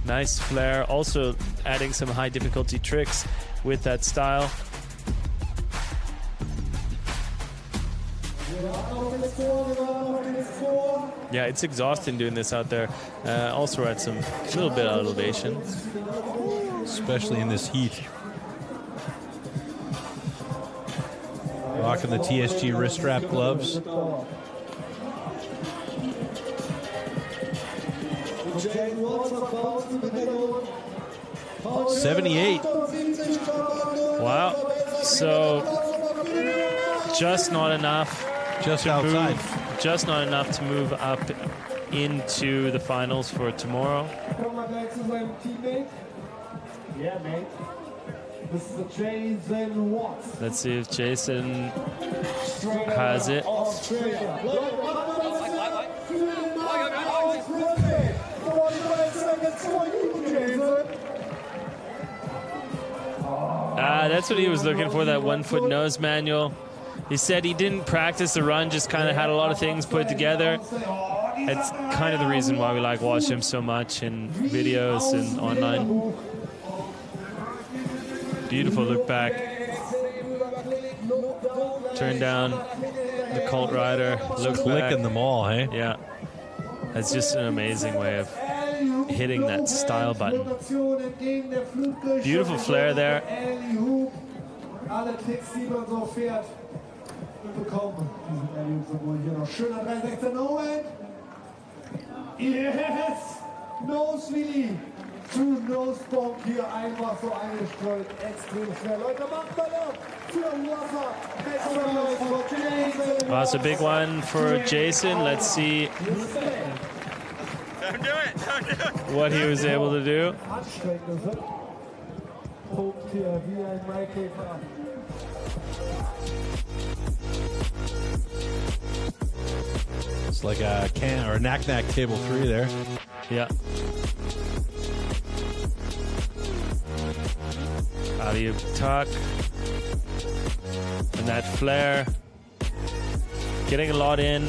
Nice flare. Also adding some high difficulty tricks with that style. Yeah, it's exhausting doing this out there. Also at some little bit of elevation. Especially in this heat. Rocking the TSG wrist strap gloves. $78. Wow. So just not enough. Just outside. Just not enough to move up into the finals for tomorrow. Yeah, mate. This is Jason Watts. Let's see if Jason has it. That's what he was looking for, that 1 foot nose manual. He said he didn't practice the run, just kind of had a lot of things put together. It's kind of the reason why we like watching him so much in videos and online. Beautiful look back. Turn down the Colt rider. Look Clicking back. them all, hey? Yeah. That's just an amazing way of hitting that style button. Beautiful flare there. Yes! Nose wheelie. zu Nosebomb hier einfach so eingestreut. Extrem schnell. Leute, macht mal ab für Wasser. That's a big one for Jason. Let's see Don't do it, don't do it. what he was able to do. Tobt hier wie ein Maikäfer. It's like a can or a knack-knack table 3 there. Yeah. Alley-oop tuck. And that flare. Getting a lot in.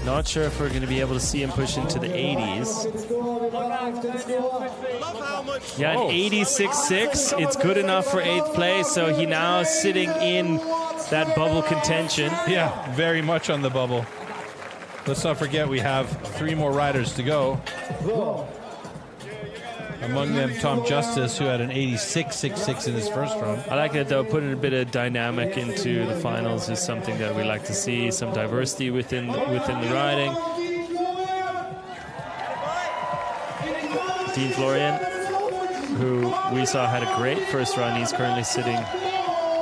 Not sure if we're going to be able to see him push into the 80s. Yeah, an 86.6. It's good enough for 8th place, so he now is sitting in that bubble contention. Yeah, very much on the bubble. Let's not forget we have 3 more riders to go. Among them, Tom Justice, who had an 86.66 in his first run. I like it, though. Putting a bit of dynamic into the finals is something that we like to see. Some diversity within the riding. Dean Florian, who we saw had a great first run. He's currently sitting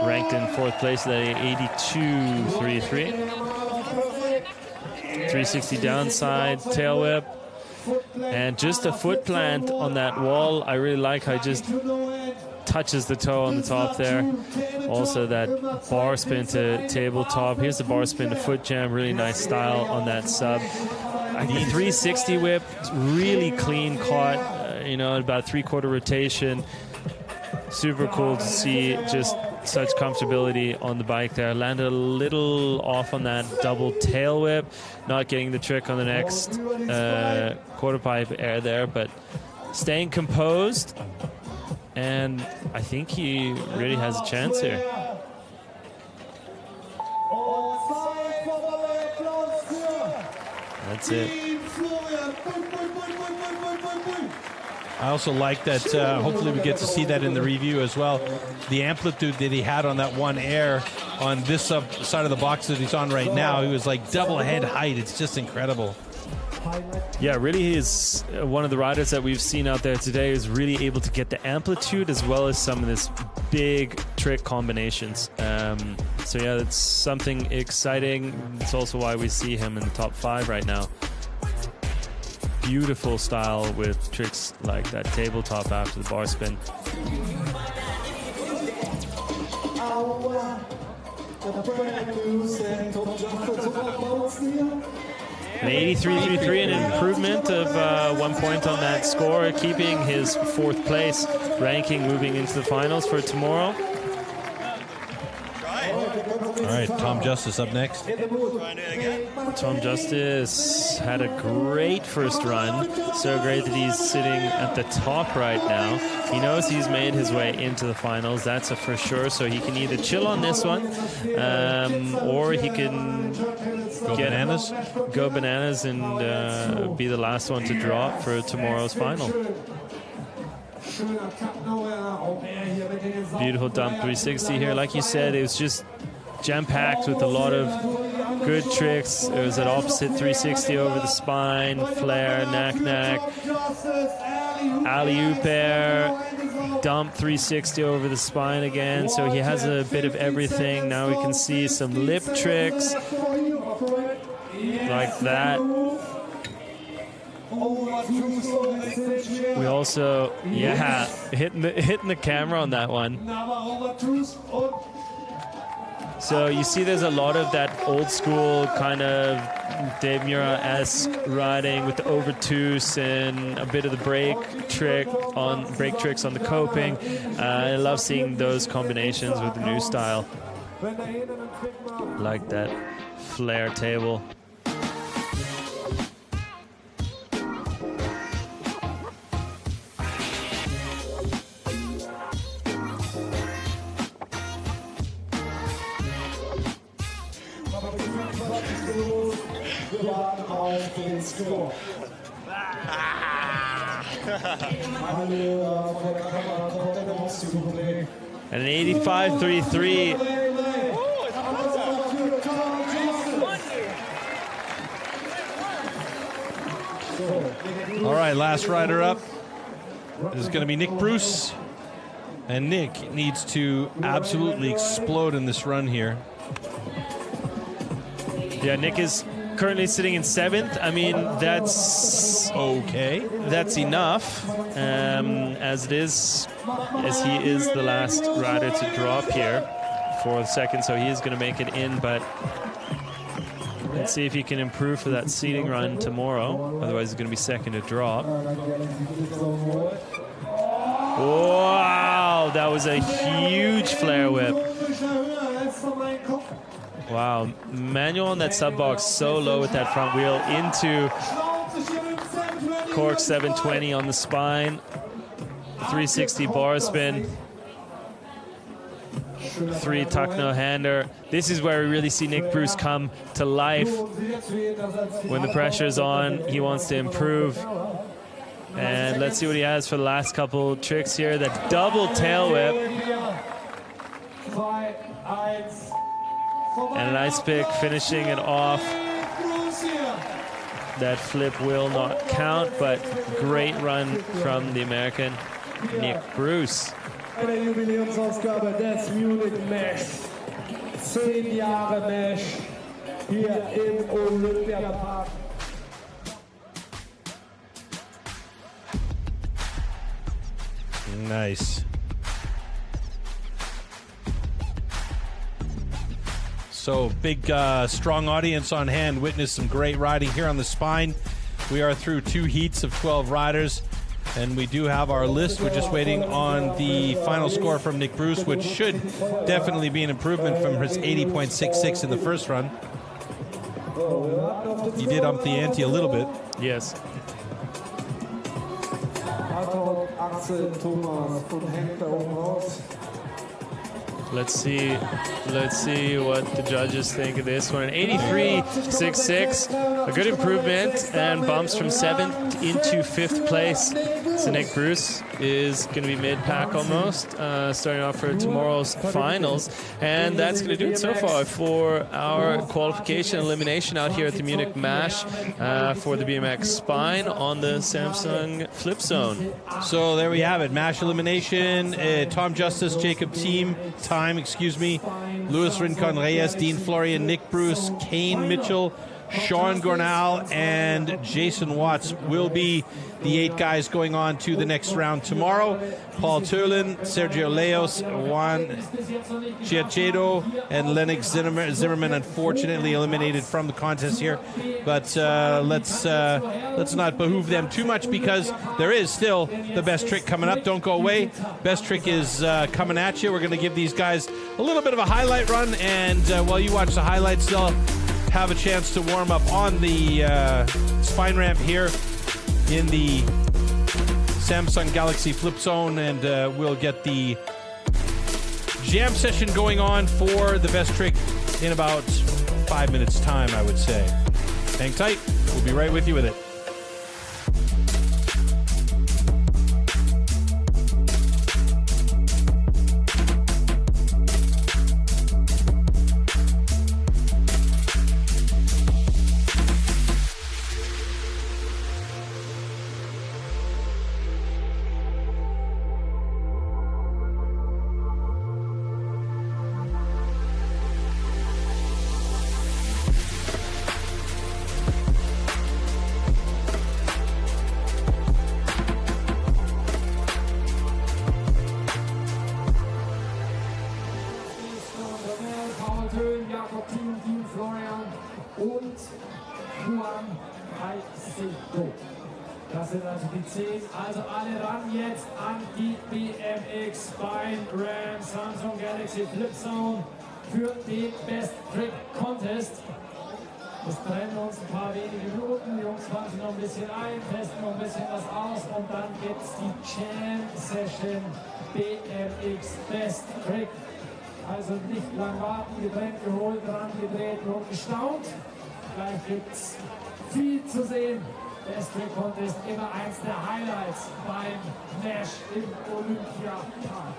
ranked in 4th place at 82.33. 360 downside, tail whip. And just a foot plant on that wall. I really like how it just touches the toe on the top there. Also that bar spin to tabletop. Here's the bar spin to foot jam. Really nice style on that sub. I think 360 whip, really clean caught, you know, about 3/4 rotation. Super cool to see just such comfortability on the bike there. Landed a little off on that double tail whip, not getting the trick on the next quarter pipe air there, but staying composed, and I think he really has a chance here. That's it. I also like that, hopefully we get to see that in the review as well. The amplitude that he had on that one air on this side of the box that he's on right now, he was like double head height. It's just incredible. Yeah, really he is one of the riders that we've seen out there today is really able to get the amplitude as well as some of this big trick combinations. So yeah, that's something exciting. It's also why we see him in the top 5 right now. Beautiful style with tricks like that tabletop after the bar spin. An 83.33, an improvement of 1 point on that score, keeping his 4th place ranking moving into the finals for tomorrow. All right, Tom Justice up next. Tom Justice had a great first run. So great that he's sitting at the top right now. He knows he's made his way into the finals. That's a for sure. So he can either chill on this one, or he can go bananas and be the last one to drop for tomorrow's final. Beautiful dump 360 here. Like you said, it was just jam-packed with a lot of good tricks. It was an opposite 360 over the spine, flare, knack-knack, alley-oop air, dump 360 over the spine again. So he has a bit of everything. Now we can see some lip tricks like that. We also, yeah, hitting the camera on that one. So you see there's a lot of that old school kind of Dave Mura-esque riding with the overtoos and a bit of the brake tricks on the coping. I love seeing those combinations with the new style. Like that flare table. And an 85.33. All right, last rider up is going to be Nick Bruce. And Nick needs to absolutely explode in this run here. Yeah, Nick is currently sitting in 7th. I mean, that's okay. That's enough, as it is, as he is the last rider to drop here for the second, so he is going to make it in, but let's see if he can improve for that seating run tomorrow. Otherwise, he's going to be second to drop. Wow, that was a huge flare whip. Wow, manual on that sub box so low with that front wheel into cork 720 on the spine, 360 bar spin, 3 tuck no hander. This is where we really see Nick Bruce come to life. When the pressure's on, he wants to improve. And let's see what he has for the last couple tricks here. That double tail whip. And an ice pick finishing it off. That flip will not count, but great run from the American Nick Bruce. Eine Jubiläumsausgabe des Munich Mesh. 10 Jahre Mesh hier im Olympiapark. Nice. So big, strong audience on hand. Witnessed some great riding here on the spine. We are through 2 heats of 12 riders, and we do have our list. We're just waiting on the final score from Nick Bruce, which should definitely be an improvement from his 80.66 in the first run. He did up the ante a little bit. Yes. Let's see what the judges think of this one. An 83.66, a good improvement, and bumps from 7th into 5th place. So Nick Bruce is going to be mid-pack almost, starting off for tomorrow's finals. And that's going to do it so far for our qualification elimination out here at the Munich MASH for the BMX Spine on the Samsung Flip Zone. So there we have it. MASH elimination, Tom Justice, Jacob Thiem, Louis Rincon-Reyes, Dean Florian, Nick Bruce, Kane Mitchell, Sean Gornal, and Jason Watts will be the 8 guys going on to the next round tomorrow. Paul Turlin, Sergio Leos, Juan Chiachedo, and Lennox Zimmerman unfortunately eliminated from the contest here. But let's not behoove them too much, because there is still the best trick coming up. Don't go away. Best trick is coming at you. We're going to give these guys a little bit of a highlight run, and while you watch the highlights, they'll have a chance to warm up on the spine ramp here in the Samsung Galaxy Flip Zone, and we'll get the jam session going on for the best trick in about 5 minutes time, I would say. Hang tight. We'll be right with you with it. Das sind also die 10. Also alle ran jetzt an die BMX Spine Ram Samsung Galaxy Flip Zone für den Best Trick Contest. Das trennen uns ein paar wenige Minuten. Die Jungs fahren sich noch ein bisschen ein, testen noch ein bisschen was aus, und dann gibt es die Jam Session BMX Best Trick. Also nicht lang warten, Getränk geholt, dran gedreht und gestaunt. Gleich gibt es viel zu sehen. Best Trick Contest, immer eins der Highlights beim MASH im Olympiapark.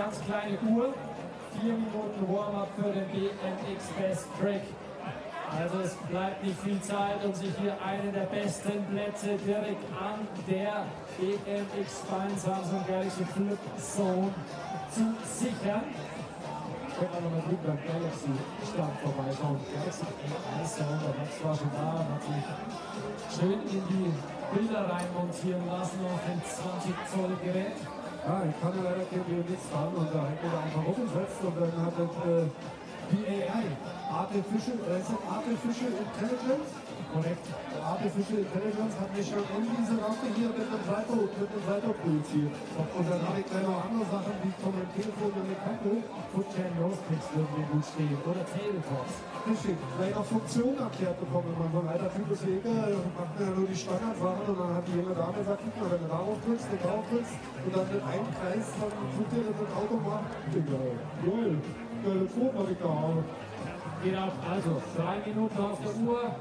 ganz kleine Uhr. 4 Minuten Warm-up für den BMX Best Trick. Also es bleibt nicht viel Zeit, um sich hier einen der besten Plätze direkt an der BMX Spine Samsung Galaxy Flip Zone zu sichern. Ich könnte auch noch mal drüben beim Galaxy Stand vorbeischauen. Galaxy AI Zone, der Max war schon da und hat sich schön in die Bilder rein montieren lassen auf dem 20 Zoll Gerät. Ja, ich kann ja leider kein BMX fahren und da hat mir einfach rumgesetzt und dann hat die AI, Artificial Intelligence, korrekt, Artificial Intelligence hat mich schon in diese Rampe hier mit dem Seito projiziert. Und dann habe ich gleich noch andere Sachen wie kommentiert wurde mit Kappel, Footcan Nose Picks würden mir gut stehen oder Tabletop. richtig, vielleicht noch Funktionen erklärt bekommen. Man so ein alter Typ ist Jäger, macht ja nur die Standardsachen und dann hat die junge Dame gesagt, guck mal, wenn du darauf drückst und dann mit einem Kreis, dann tut dir das Automat. Cool. Telefon habe ich da auch. Genau, also 3 Minuten auf der Uhr.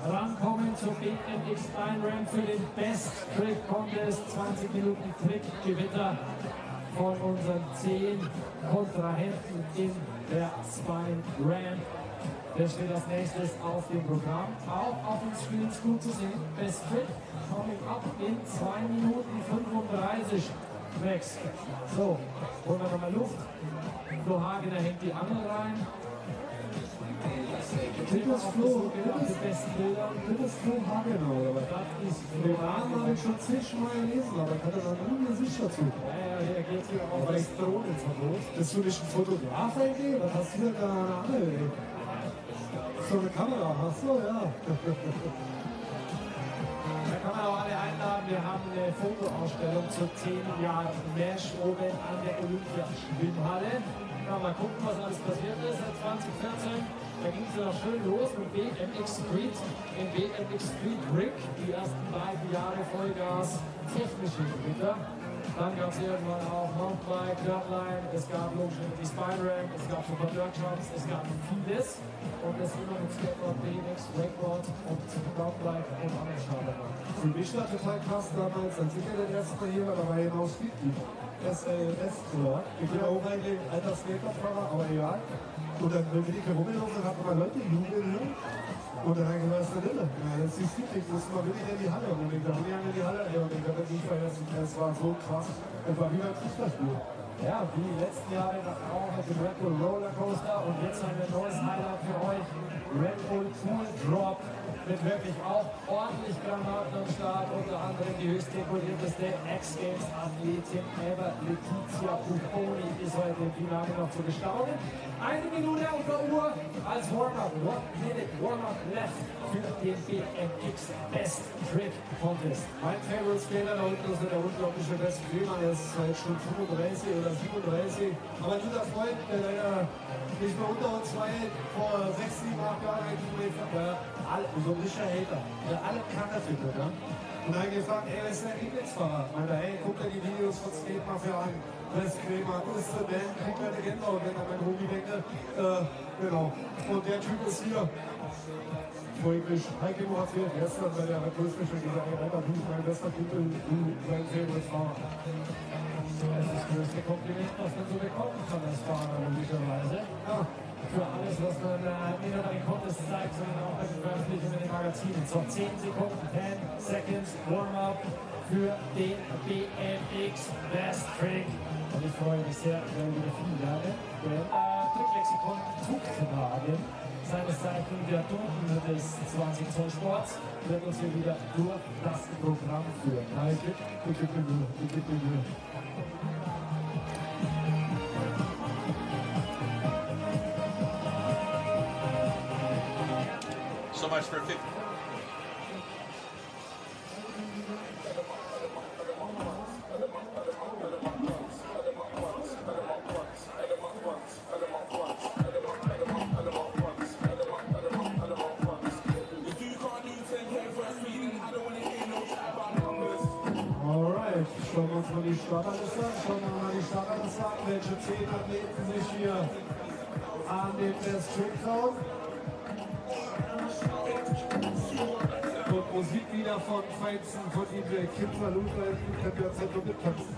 Rankommen zur BMX Spine Ramp für den Best Trick Contest. 20 Minuten Trickgewitter von unseren 10 Kontrahenten in der Spine Ramp. Das steht als nächstes auf dem Programm. Auch auf den Screens gut zu sehen. Best Trick coming up in 2 Minuten 35. Tricks. So, holen wir nochmal Luft. Flo Hagener hängt die Angel rein. Das Flo, die besten Bilder. Das ist Flo Hagener, oder? Das ist Den Namen habe ich schon zigmal gelesen, aber ich hatte noch nie ein Gesicht dazu. Ja, hier geht's wieder auf das Drohnenverbot. Bist du nicht ein Fotograf, ey? Was hast du denn da an der Angel, ey? So eine Kamera, hast du? Ja. Da kann man auch alle einladen. Wir haben eine Fotoausstellung zu 10 Jahren Mesh oben an der Olympia-Schwimmhalle. Mal gucken, was alles passiert ist seit 2014. Da ging es ja noch schön los mit BMX Street, im BMX Street Rig. Die ersten 3 Jahre Vollgas, technische Gewitter. Dann gab es irgendwann auch Mountainbike, Dirtline, es gab logisch die Spine Ramp, es gab schon Workshops, es gab vieles. Und das immer mit Skateboard, BMX, Wakeboard und Mountainbike und anderen Startern. Für mich war total krass damals, als ich ja das erste Mal hier war, da war genau Streetdance. SLS, oder? Ich bin auch eigentlich ein alter Skateboardfahrer, aber egal. Und dann bin ich herumgelaufen und habe mal Leute jubeln hören. Und dann habe ich gesagt, was ist denn das? Ja, das ist die Streetdance, das war wirklich in die Halle. Und ich dachte, in die Halle. Ja, und ich habe das nicht vergessen. Das war so krass. Das war wie beim Fußballspiel. Ja, wie die letzten Jahre auch mit dem Red Bull Rollercoaster. Und jetzt haben wir ein neues Highlight für euch. Red Bull Tool Drop. Mit wirklich auch ordentlich Granaten am Start, unter anderem die höchst dekorierteste X-Games-Athletin ever, Letizia Pupponi, ist heute im Finale noch zu bestaunen. 1 Minute auf der Uhr als Warm-up, 1 Minute Warm-up left für den BMX Best Trick Contest. Mein Favorite Skater da unten ist der unglaubliche Best Freeman, der ist halt schon 35 oder 37. Aber ein guter Freund, der leider nicht mehr unter uns weilt, vor 6, 7, 8 Jahren eigentlich so ein richtiger Hater, der alle Kanter findet, ne? Und dann gefragt, ey, wer ist der Lieblingsfahrer? Meinte, hey, guck dir die Videos von Skate Mafia an. Wes Kremer, ist der Band, kriegt mir eine Gänsehaut, wenn ich an meinen Homie denke. Genau. Und der Typ ist hier. Folglich, Heike nur erzählt gestern, weil der größte schon dieser alter Typ, mein bester Kumpel, sein Favorite-Fahrer. Das ist das größte Kompliment, was man so bekommen kann als Fahrer, möglicherweise. Ja. Für alles, was man nicht nur bei den Contests zeigt, sondern auch bei den Veröffentlichungen in den Magazinen. So 10 Sekunden, 10 Seconds Warm-up für den BMX Best Trick. Und ich freue mich sehr, wenn wir wieder viel lernen. Denn Tricklexikon Zugtragen, seines Zeichens der Dunkel des 20 Zoll Sports, wird uns hier wieder durch das Programm führen. Heike, bitte. So much for 50. Alright, schauen wir uns mal die Starterliste an. Welche 10 Athleten sich hier an den Best Trick trauen. Und Musik wieder von Feinsten, von DJ Kim Salute, könnt ihr uns halt nur mittanzen.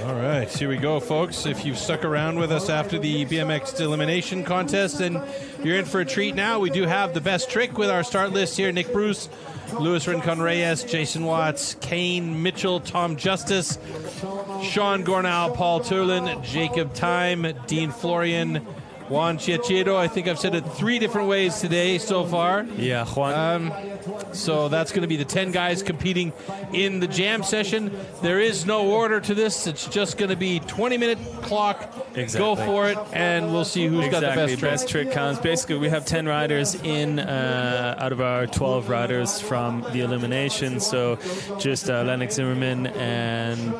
All right, here we go, folks. If you've stuck around with us after the BMX elimination contest, then you're in for a treat now. We do have the best trick with our start list here. Nick Bruce, Luis Rincon-Reyes, Jason Watts, Kane Mitchell, Tom Justice, Sean Gornau, Paul Turlin, Jacob Time, Dean Florian, Juan Chiachedo. I think I've said it 3 different ways today so far. Yeah, Juan. So that's going to be the 10 guys competing in the jam session. There is no order to this. It's just going to be 20-minute clock. Exactly. Go for it, and we'll see who's got the best trick. Best trick counts. Basically, we have 10 riders in out of our 12 riders from the elimination. So just Lennox Zimmerman and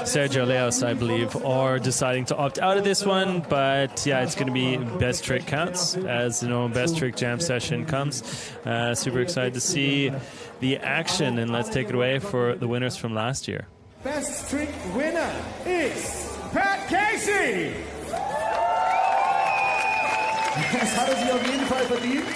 Sergio Leos, I believe, are deciding to opt out of this one. But yeah, it's going to be best trick counts, as you know, best trick jam session comes. Super excited to see the action, and let's take it away for the winners from last year. Best trick winner is Pat Casey. Das hat sich auf jeden Fall verdient.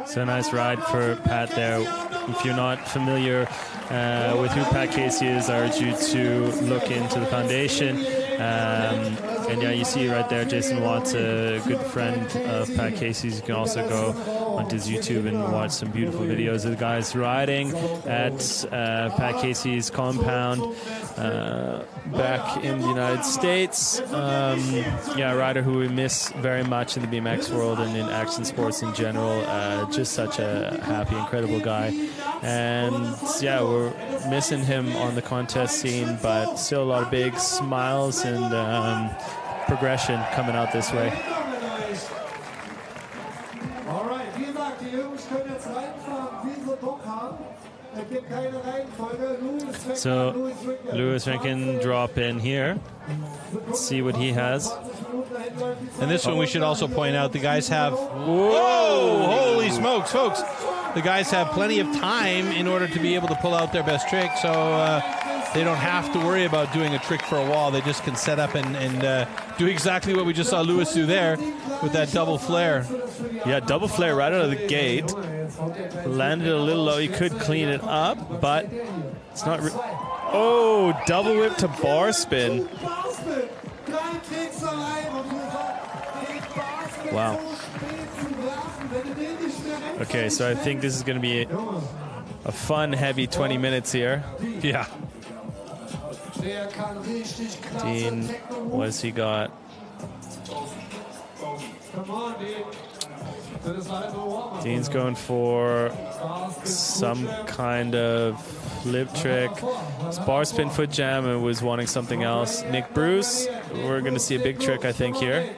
So nice ride for Pat there. If you're not familiar with who Pat Casey is, I urge you to look into the foundation. And yeah, you see right there, Jason Watts, a good friend of Pat Casey's. You can also go onto his YouTube and watch some beautiful videos of the guys riding at Pat Casey's compound back in the United States. Yeah, a rider who we miss very much in the BMX world and in action sports in general. Just such a happy, incredible guy. And yeah, we're missing him on the contest scene, but still a lot of big smiles and progression coming out this way. So Luis Rincon drop in here. Let's see what he has. And this one we should also point out, the guys have, whoa, holy smokes, folks. The guys have plenty of time in order to be able to pull out their best trick, so they don't have to worry about doing a trick for a wall. They just can set up and do exactly what we just saw Luis do there with that double flare. Yeah, double flare right out of the gate. Landed a little low. He could clean it up, but it's not. Oh, double whip to bar spin. Wow. Okay, so I think this is going to be a fun, heavy 20 minutes here. Yeah. Dean, what has he got? Dean's going for some kind of flip trick. It's bar spin foot jam and was wanting something else. Nick Bruce, we're going to see a big trick, I think, here.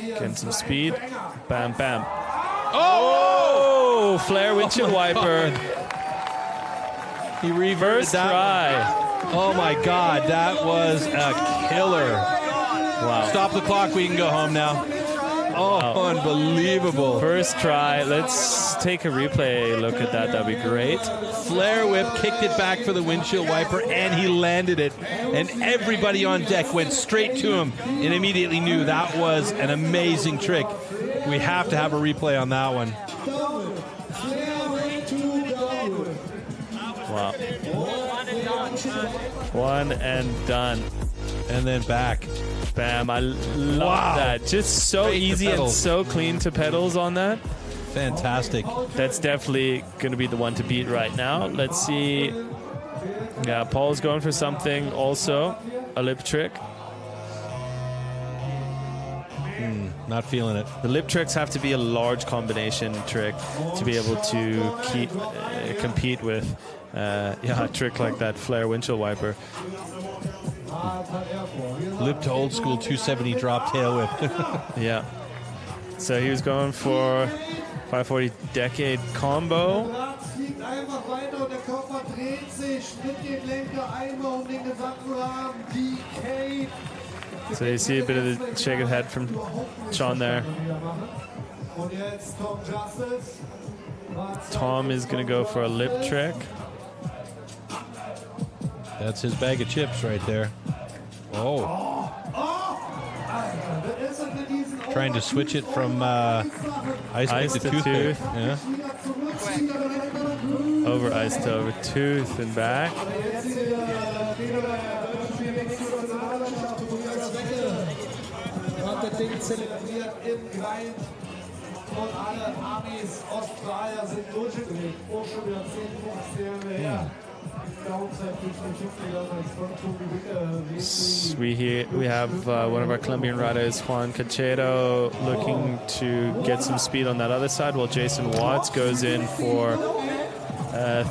Getting some speed. Bam, bam. Oh! Flare windshield wiper. He reversed try. Oh my God, that was a killer. Wow. Stop the clock, we can go home now. Oh, wow. Unbelievable. First try. Let's take a replay look at that. That'd be great. Flare whip, kicked it back for the windshield wiper, and he landed it. And everybody on deck went straight to him and immediately knew that was an amazing trick. We have to have a replay on that one. Wow. One and done. And then back. Bam. I love that. Just so easy and so clean to pedals on that. Fantastic. That's definitely going to be the one to beat right now. Let's see. Yeah, Paul's going for something also. A lip trick. Not feeling it. The lip tricks have to be a large combination trick to be able to compete with a trick like that flare windshield wiper. Lip to old school 270 drop tail whip. Yeah. So he was going for 540 decade combo. So you see a bit of the shake of head from Sean there. Tom is going to go for a lip trick. That's his bag of chips right there. Oh. Trying to switch it from ice to tooth. Yeah. Over ice to over tooth and back. We have one of our Colombian riders, Juan Cachero, looking to get some speed on that other side, while Jason Watts goes in for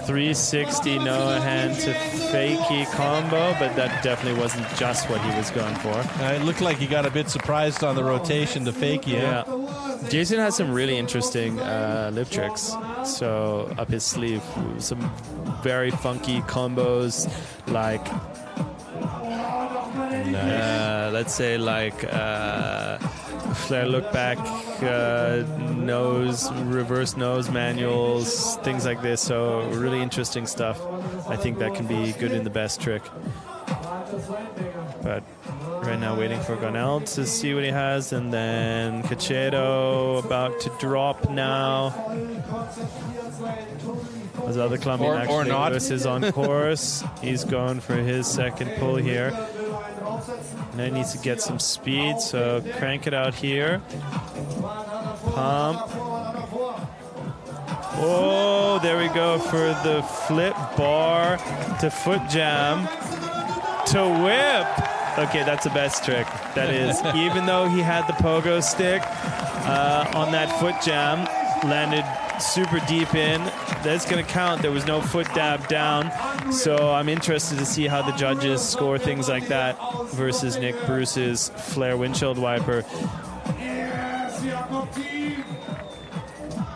360 Noah hand to fakie combo, but that definitely wasn't just what he was going for. It looked like he got a bit surprised on the rotation to fakie. Yeah. Jason has some really interesting lip tricks. So up his sleeve, some very funky combos, like let's say like flare look back, nose, reverse nose manuals, things like this. So really interesting stuff. I think that can be good in the best trick. But right now waiting for Gonel to see what he has, and then Cachero about to drop now. His other Colombian actually, Lewis is on course. He's going for his second pull here. Now he needs to get some speed, so crank it out here. Pump. Oh, there we go for the flip bar to foot jam to whip. Okay, that's the best trick. That is, even though he had the pogo stick on that foot jam, landed super deep in. That's going to count. There was no foot dab down. So I'm interested to see how the judges score things like that versus Nick Bruce's flare windshield wiper.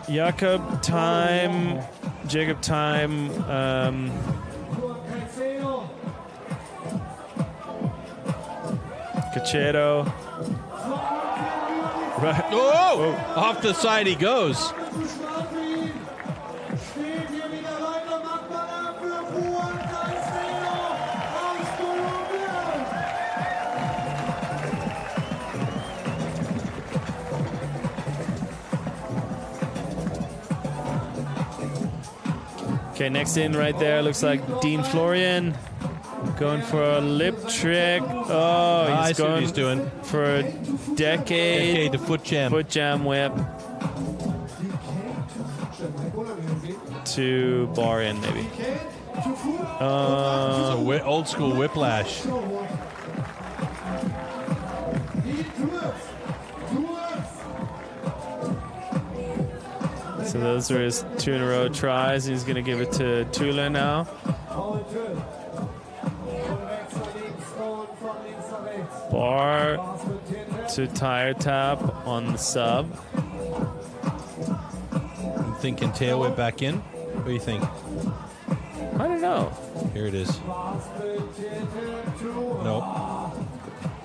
Jacob time. Cachero. Right. Oh! Off the side he goes. Okay, next in right there looks like Dean Florian going for a lip trick. Oh, he's going he's doing for a decade to foot jam whip to bar in maybe. Old school whiplash. So those are his 2 in a row tries. He's going to give it to Tula now. Bar to tire tap on the sub. I'm thinking tail whip back in. What do you think? I don't know. Here it is. Nope.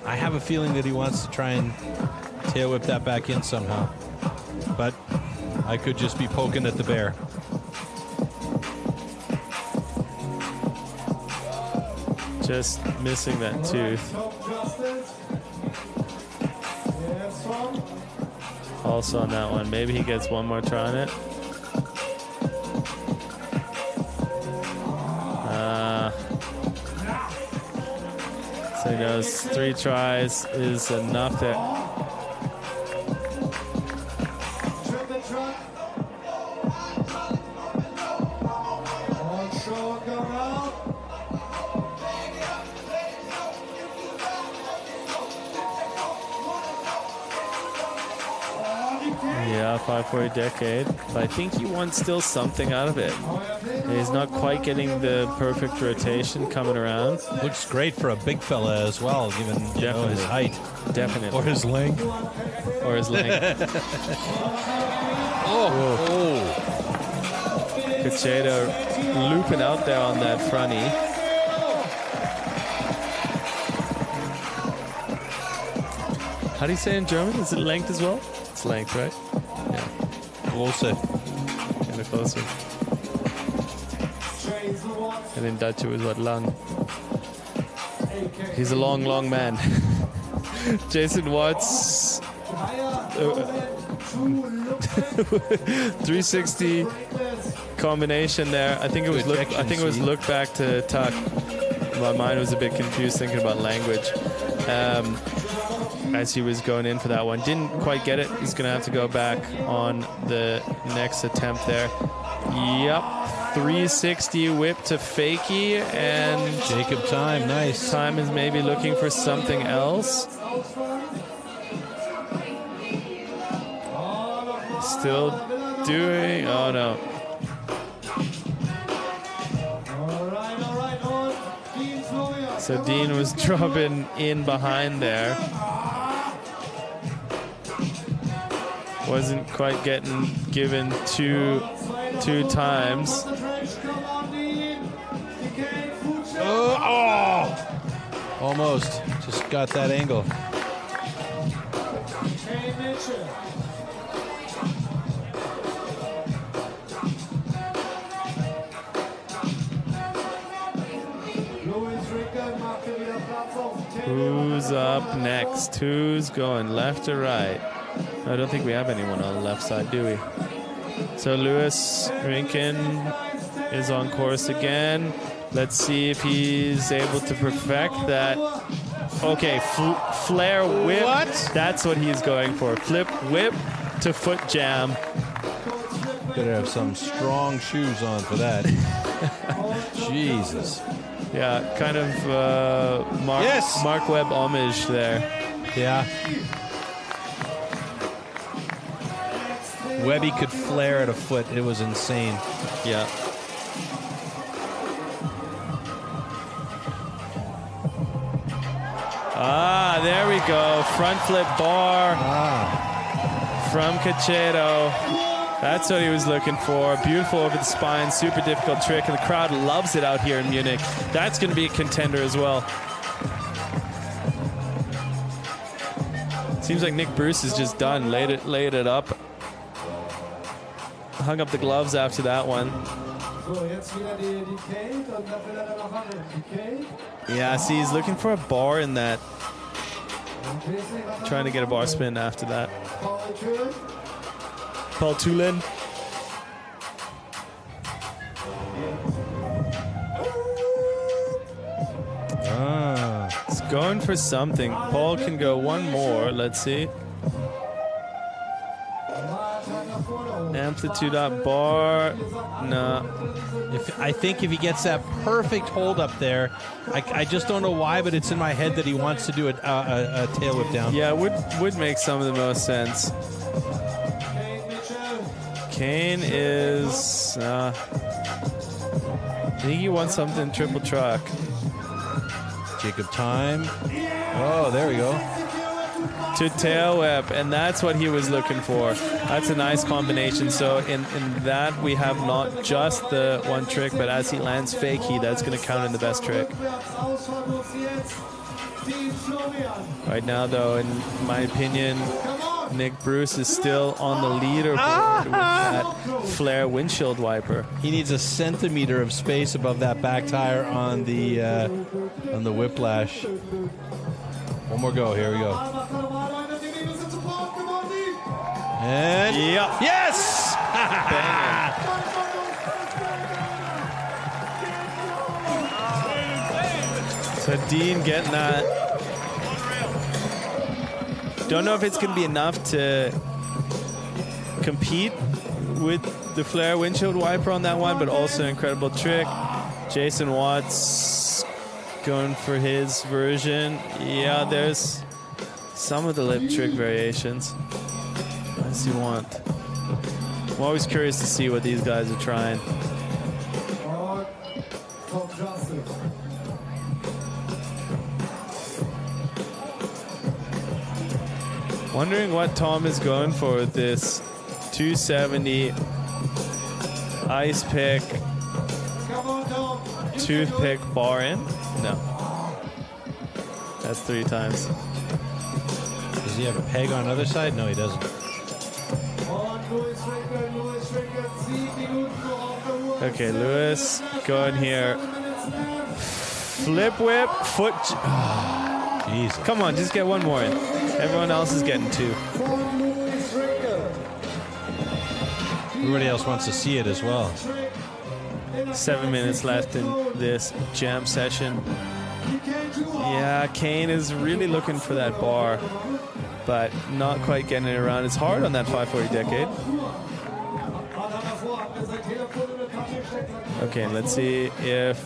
I have a feeling that he wants to try and tail whip that back in somehow. But I could just be poking at the bear. Just missing that tooth. Also on that one. Maybe he gets one more try on it. So he knows 3 tries is enough there. Yeah, 540 decade. But I think he wants still something out of it. He's not quite getting the perfect rotation coming around. Looks great for a big fella as well, given his height. Definitely. Or his length. Or his length. Cacheda looping out there on that fronty. How do you say in German? Is it length as well? It's length, right? Yeah. Closer. Kind of closer. And in Dutch it was what, lang. He's a long, long man. Jason Watts. 360 combination there. I think it was look back to tuck. My mind was a bit confused thinking about language. As he was going in for that one. Didn't quite get it. He's going to have to go back on the next attempt there. Yep. 360 whip to fakie, and Jacob Time, nice. Time is maybe looking for something else. Still doing, oh no. So Dean was dropping in behind there. Wasn't quite getting given two times. Almost. Just got that angle. Who's up next? Who's going left or right? I don't think we have anyone on the left side, do we? So Lewis Rinken is on course again. Let's see if he's able to perfect that. Okay, flare whip. What? That's what he's going for. Flip whip to foot jam. Better have some strong shoes on for that. Jesus. Yeah, kind of Mark Webb homage there. Yeah. Webby could flare at a foot. It was insane. Yeah. Ah, there we go. Front flip bar from Cachero. That's what he was looking for. Beautiful over the spine. Super difficult trick. And the crowd loves it out here in Munich. That's going to be a contender as well. Seems like Nick Bruce is just done. Laid it up. Hung up the gloves after that one. Yeah, see, he's looking for a bar in that. Trying to get a bar spin after that. Paul Tulin. He's going for something. Paul can go one more. Let's see. Amplitude up bar. No. I think if he gets that perfect hold up there, I just don't know why, but it's in my head that he wants to do a tail whip down. Yeah, would make some of the most sense. Kane is... I think he wants something triple truck. Jacob Time. Oh, there we go. To tail whip, and that's what he was looking for. That's a nice combination. So in that we have not just the one trick, but as he lands fakie, that's going to count in the best trick. Right now, though, in my opinion, Nick Bruce is still on the leaderboard with that flare windshield wiper. He needs a centimeter of space above that back tire on the whiplash. One more go. Here we go. And yep. Yes! So Dean getting that. Don't know if it's going to be enough to compete with the flare windshield wiper on that one, but also an incredible trick. Jason Watts going for his version. Yeah, there's some of the lip trick variations. I does he want? I'm always curious to see what these guys are trying. Wondering what Tom is going for with this 270 ice pick, toothpick bar in? No. That's 3 times. Does he have a peg on the other side? No, he doesn't. Okay, Lewis, going here. Flip whip, foot. Jesus. Come on, just get one more in. Everyone else is getting 2. Everybody else wants to see it as well. 7 minutes left in this jam session. Yeah, Kane is really looking for that bar, but not quite getting it around. It's hard on that 540 decade. Okay, let's see if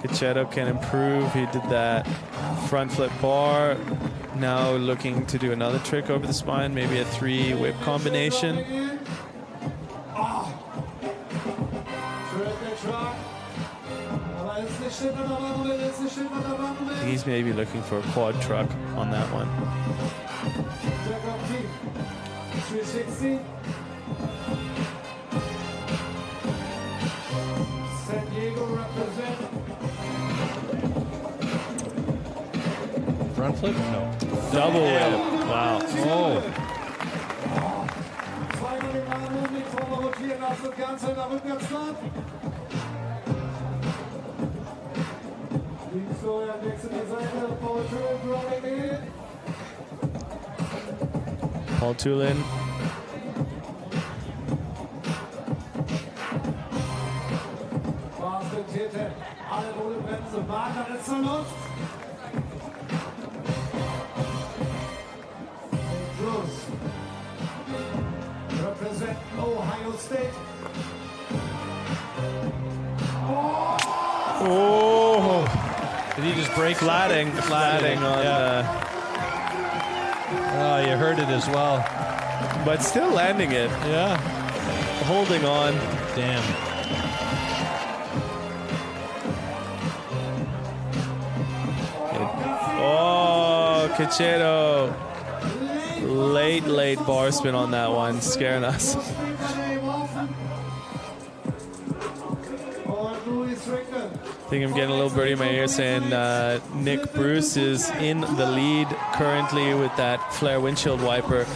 Cachetto can improve. He did that front flip bar. Now looking to do another trick over the spine, maybe a 3 whip combination. He's maybe looking for a quad truck on that one. Front flip? No. Double whip. Wow. Oh. Paul Tulin. Represent Ohio State. Oh! Did he just break? Flatting on. Yeah. Oh, you heard it as well. But still landing it. Yeah. Holding on. Damn. Oh, Cachetto. Late bar spin on that one, scaring us. I think I'm getting a little birdie in my ear saying Nick Bruce is in the lead currently with that flare windshield wiper.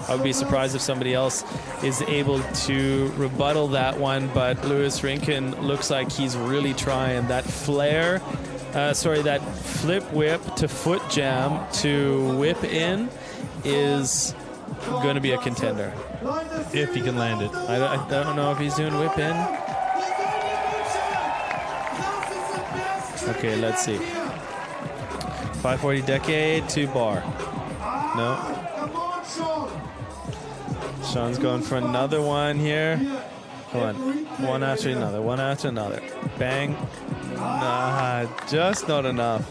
I would be surprised if somebody else is able to rebuttal that one, but Lewis Rinken looks like he's really trying. That flare, that flip whip to foot jam to whip in is going to be a contender. If he can land it. I don't know if he's doing whip in. Okay, let's see. 540 decade, 2 bar. No. Sean's going for another one here. Come on. One after another. One after another. Bang. Nah, just not enough.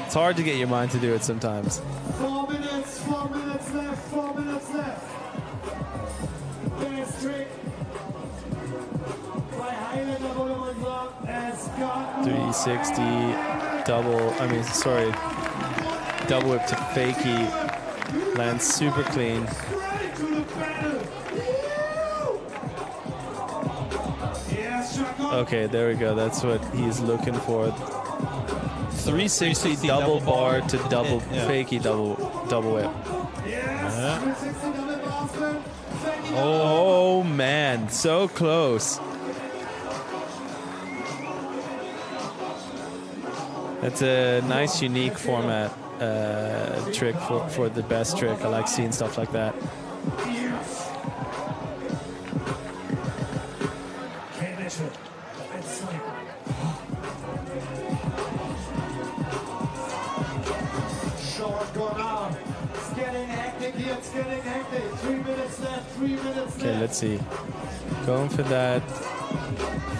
It's hard to get your mind to do it sometimes. 4 minutes left, 4 minutes left. Best trick by Highlander, würde man sagen, es gab 360 double whip to fakie. Lands super clean. Okay, there we go. That's what he's looking for. 360 double bar to double fakie double whip. Oh man, so close. That's a nice, unique format trick for the best trick. I like seeing stuff like that. Okay, let's see. Going for that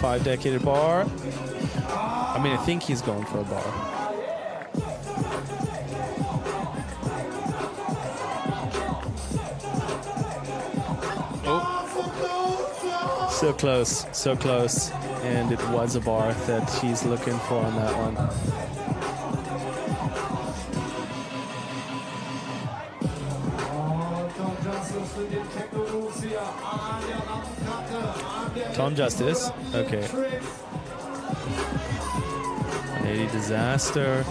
5-decade bar. I mean, I think he's going for a bar. So close, and it was a bar that he's looking for on that one. Tom Justice, okay. 180 Disaster.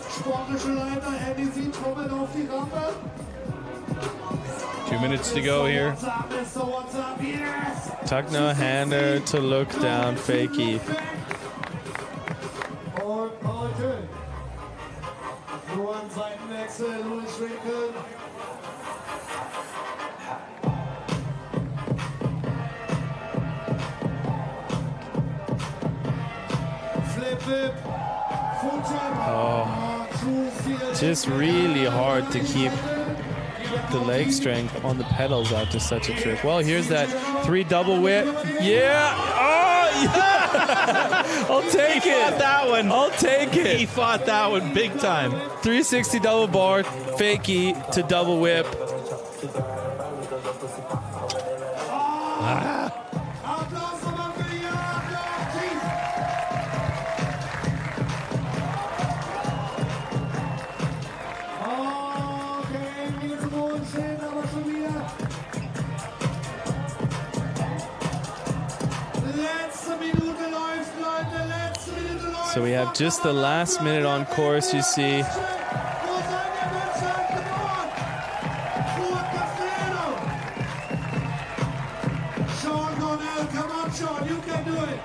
Sportliche Leiter, Andy trommelt auf die Rampe. 2 minutes to go here. Tuckner hander to look down, fakie. Und Paul Köhn. Nur an Seitenwechsel, Louis Rinkel. Flip, flip. Oh, just really hard to keep the leg strength on the pedals after such a trick. Well, here's that 3 double whip. Yeah! Oh, yeah! I'll take it. Fought that one. I'll take it. He fought that one big time. 360 double bar, fakie to double whip. Ah. So we have just the last minute on course, you see. Come on, Sean, you can do it.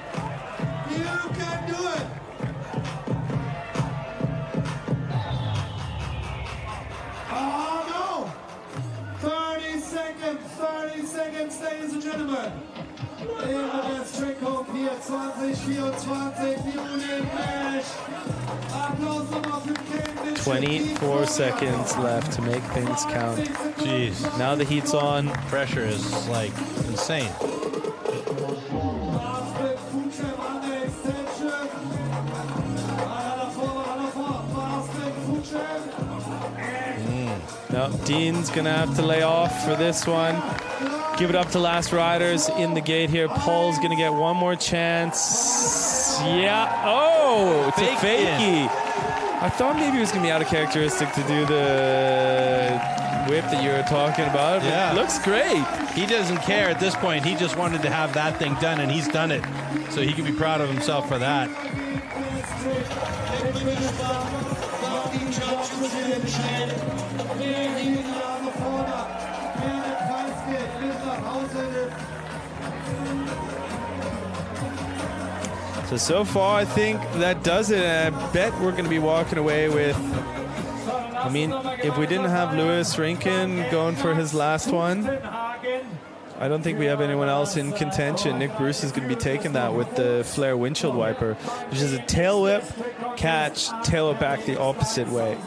You can do it. Oh, no. 30 seconds, ladies and gentlemen. In der Trinkpause hier 2024, Munich Mesh. Applaus nochmal für Ken. 24 seconds left to make things count. Jeez. Now the heat's on. Pressure is like insane. No, Dean's gonna have to lay off for this one. Give it up to last riders in the gate here. Paul's gonna get one more chance. Yeah. Oh, it's a fakie. I thought maybe it was gonna be out of characteristic to do the whip that you were talking about. But yeah. It looks great. He doesn't care at this point. He just wanted to have that thing done, and he's done it. So he can be proud of himself for that. So far, I think that does it. And I bet we're going to be walking away with, I mean, if we didn't have Louis Rinken going for his last one, I don't think we have anyone else in contention. Nick Bruce is going to be taking that with the Flare windshield wiper, which is a tail whip, catch, tail it back the opposite way.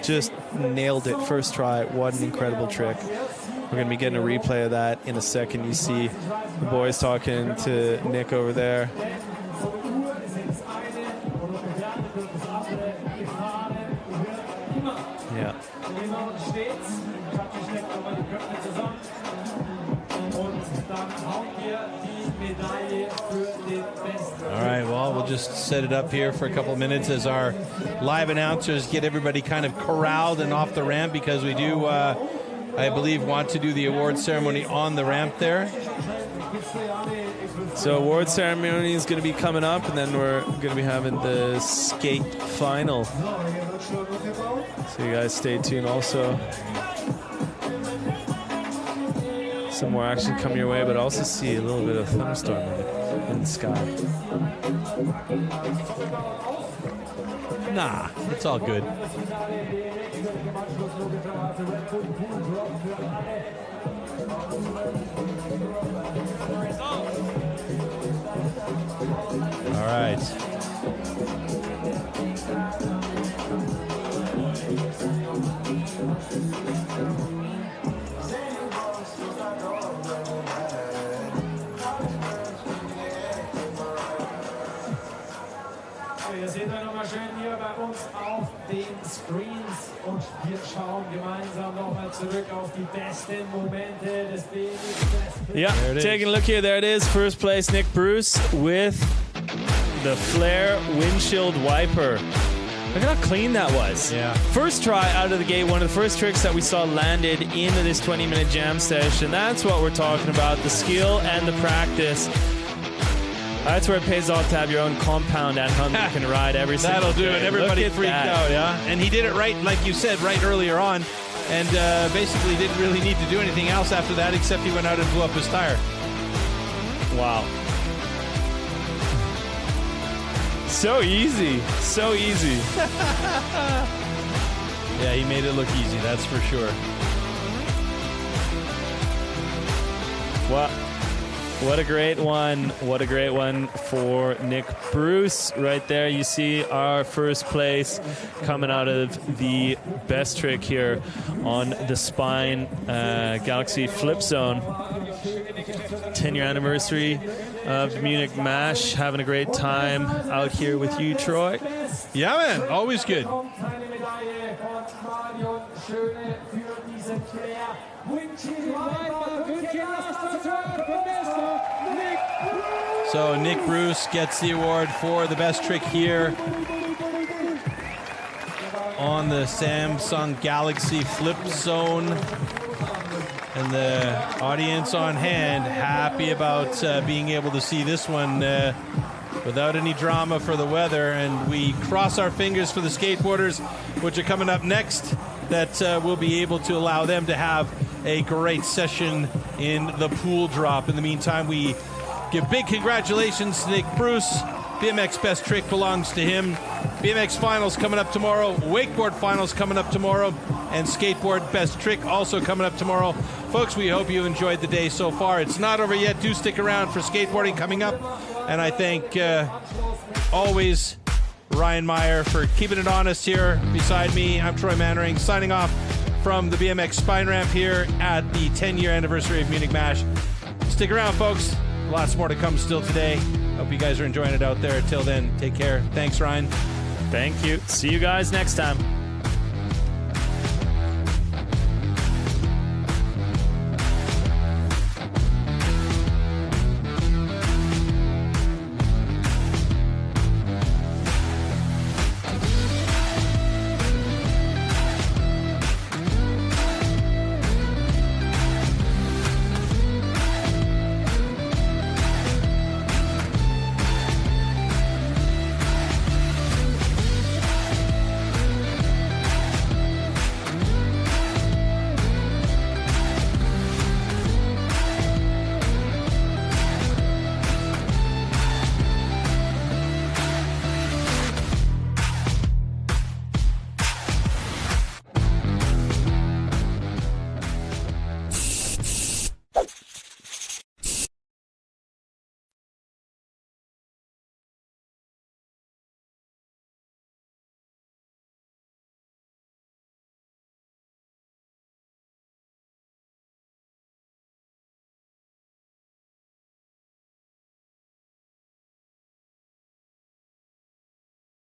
Just nailed it first try. What an incredible trick. We're going to be getting a replay of that in a second. You see the boys talking to Nick over there. Yeah. All right, well, we'll just set it up here for a couple of minutes as our live announcers get everybody kind of corralled and off the ramp, because we do, I believe, want to do the award ceremony on the ramp there. So award ceremony is going to be coming up, and then we're going to be having the skate final. So you guys stay tuned also. Some more action coming your way, but also see a little bit of thunderstorm in the sky. Nah, it's all good. All right. Yeah, taking a look here. There it is. First place, Nick Bruce with the Flare windshield wiper. Look at how clean that was. Yeah. First try out of the gate, one of the first tricks that we saw landed into this 20-minute jam session. That's what we're talking about, the skill and the practice. That's where it pays off to have your own compound at home that you can ride every single That'll do day. it. Everybody Look at freaked that. out, yeah? And he did it right, like you said, right earlier on. And basically didn't really need to do anything else after that except he went out and blew up his tire. Wow. So easy. So easy. Yeah, he made it look easy, that's for sure. What a great one. What a great one for Nick Bruce. Right there, you see our first place coming out of the best trick here on the Spine Galaxy Flip Zone. 10-year anniversary of the Munich Mash. Having a great time out here with you, Troy. Yeah, man. Always good. So Nick Bruce gets the award for the best trick here on the Samsung Galaxy Flip Zone. And the audience on hand happy about being able to see this one without any drama for the weather. And we cross our fingers for the skateboarders, which are coming up next, that we'll be able to allow them to have a great session in the pool drop. In the meantime, we give big congratulations to Nick Bruce. BMX Best Trick belongs to him. BMX Finals coming up tomorrow. Wakeboard Finals coming up tomorrow. And Skateboard Best Trick also coming up tomorrow. Folks, we hope you enjoyed the day so far. It's not over yet. Do stick around for skateboarding coming up. And I thank always Ryan Meyer for keeping it honest here beside me. I'm Troy Mannering signing off from the BMX Spine Ramp here at the 10-year anniversary of Munich Mash. Stick around, folks. Lots more to come still today. Hope you guys are enjoying it out there. Till then, take care. Thanks, Ryan. Thank you. See you guys next time.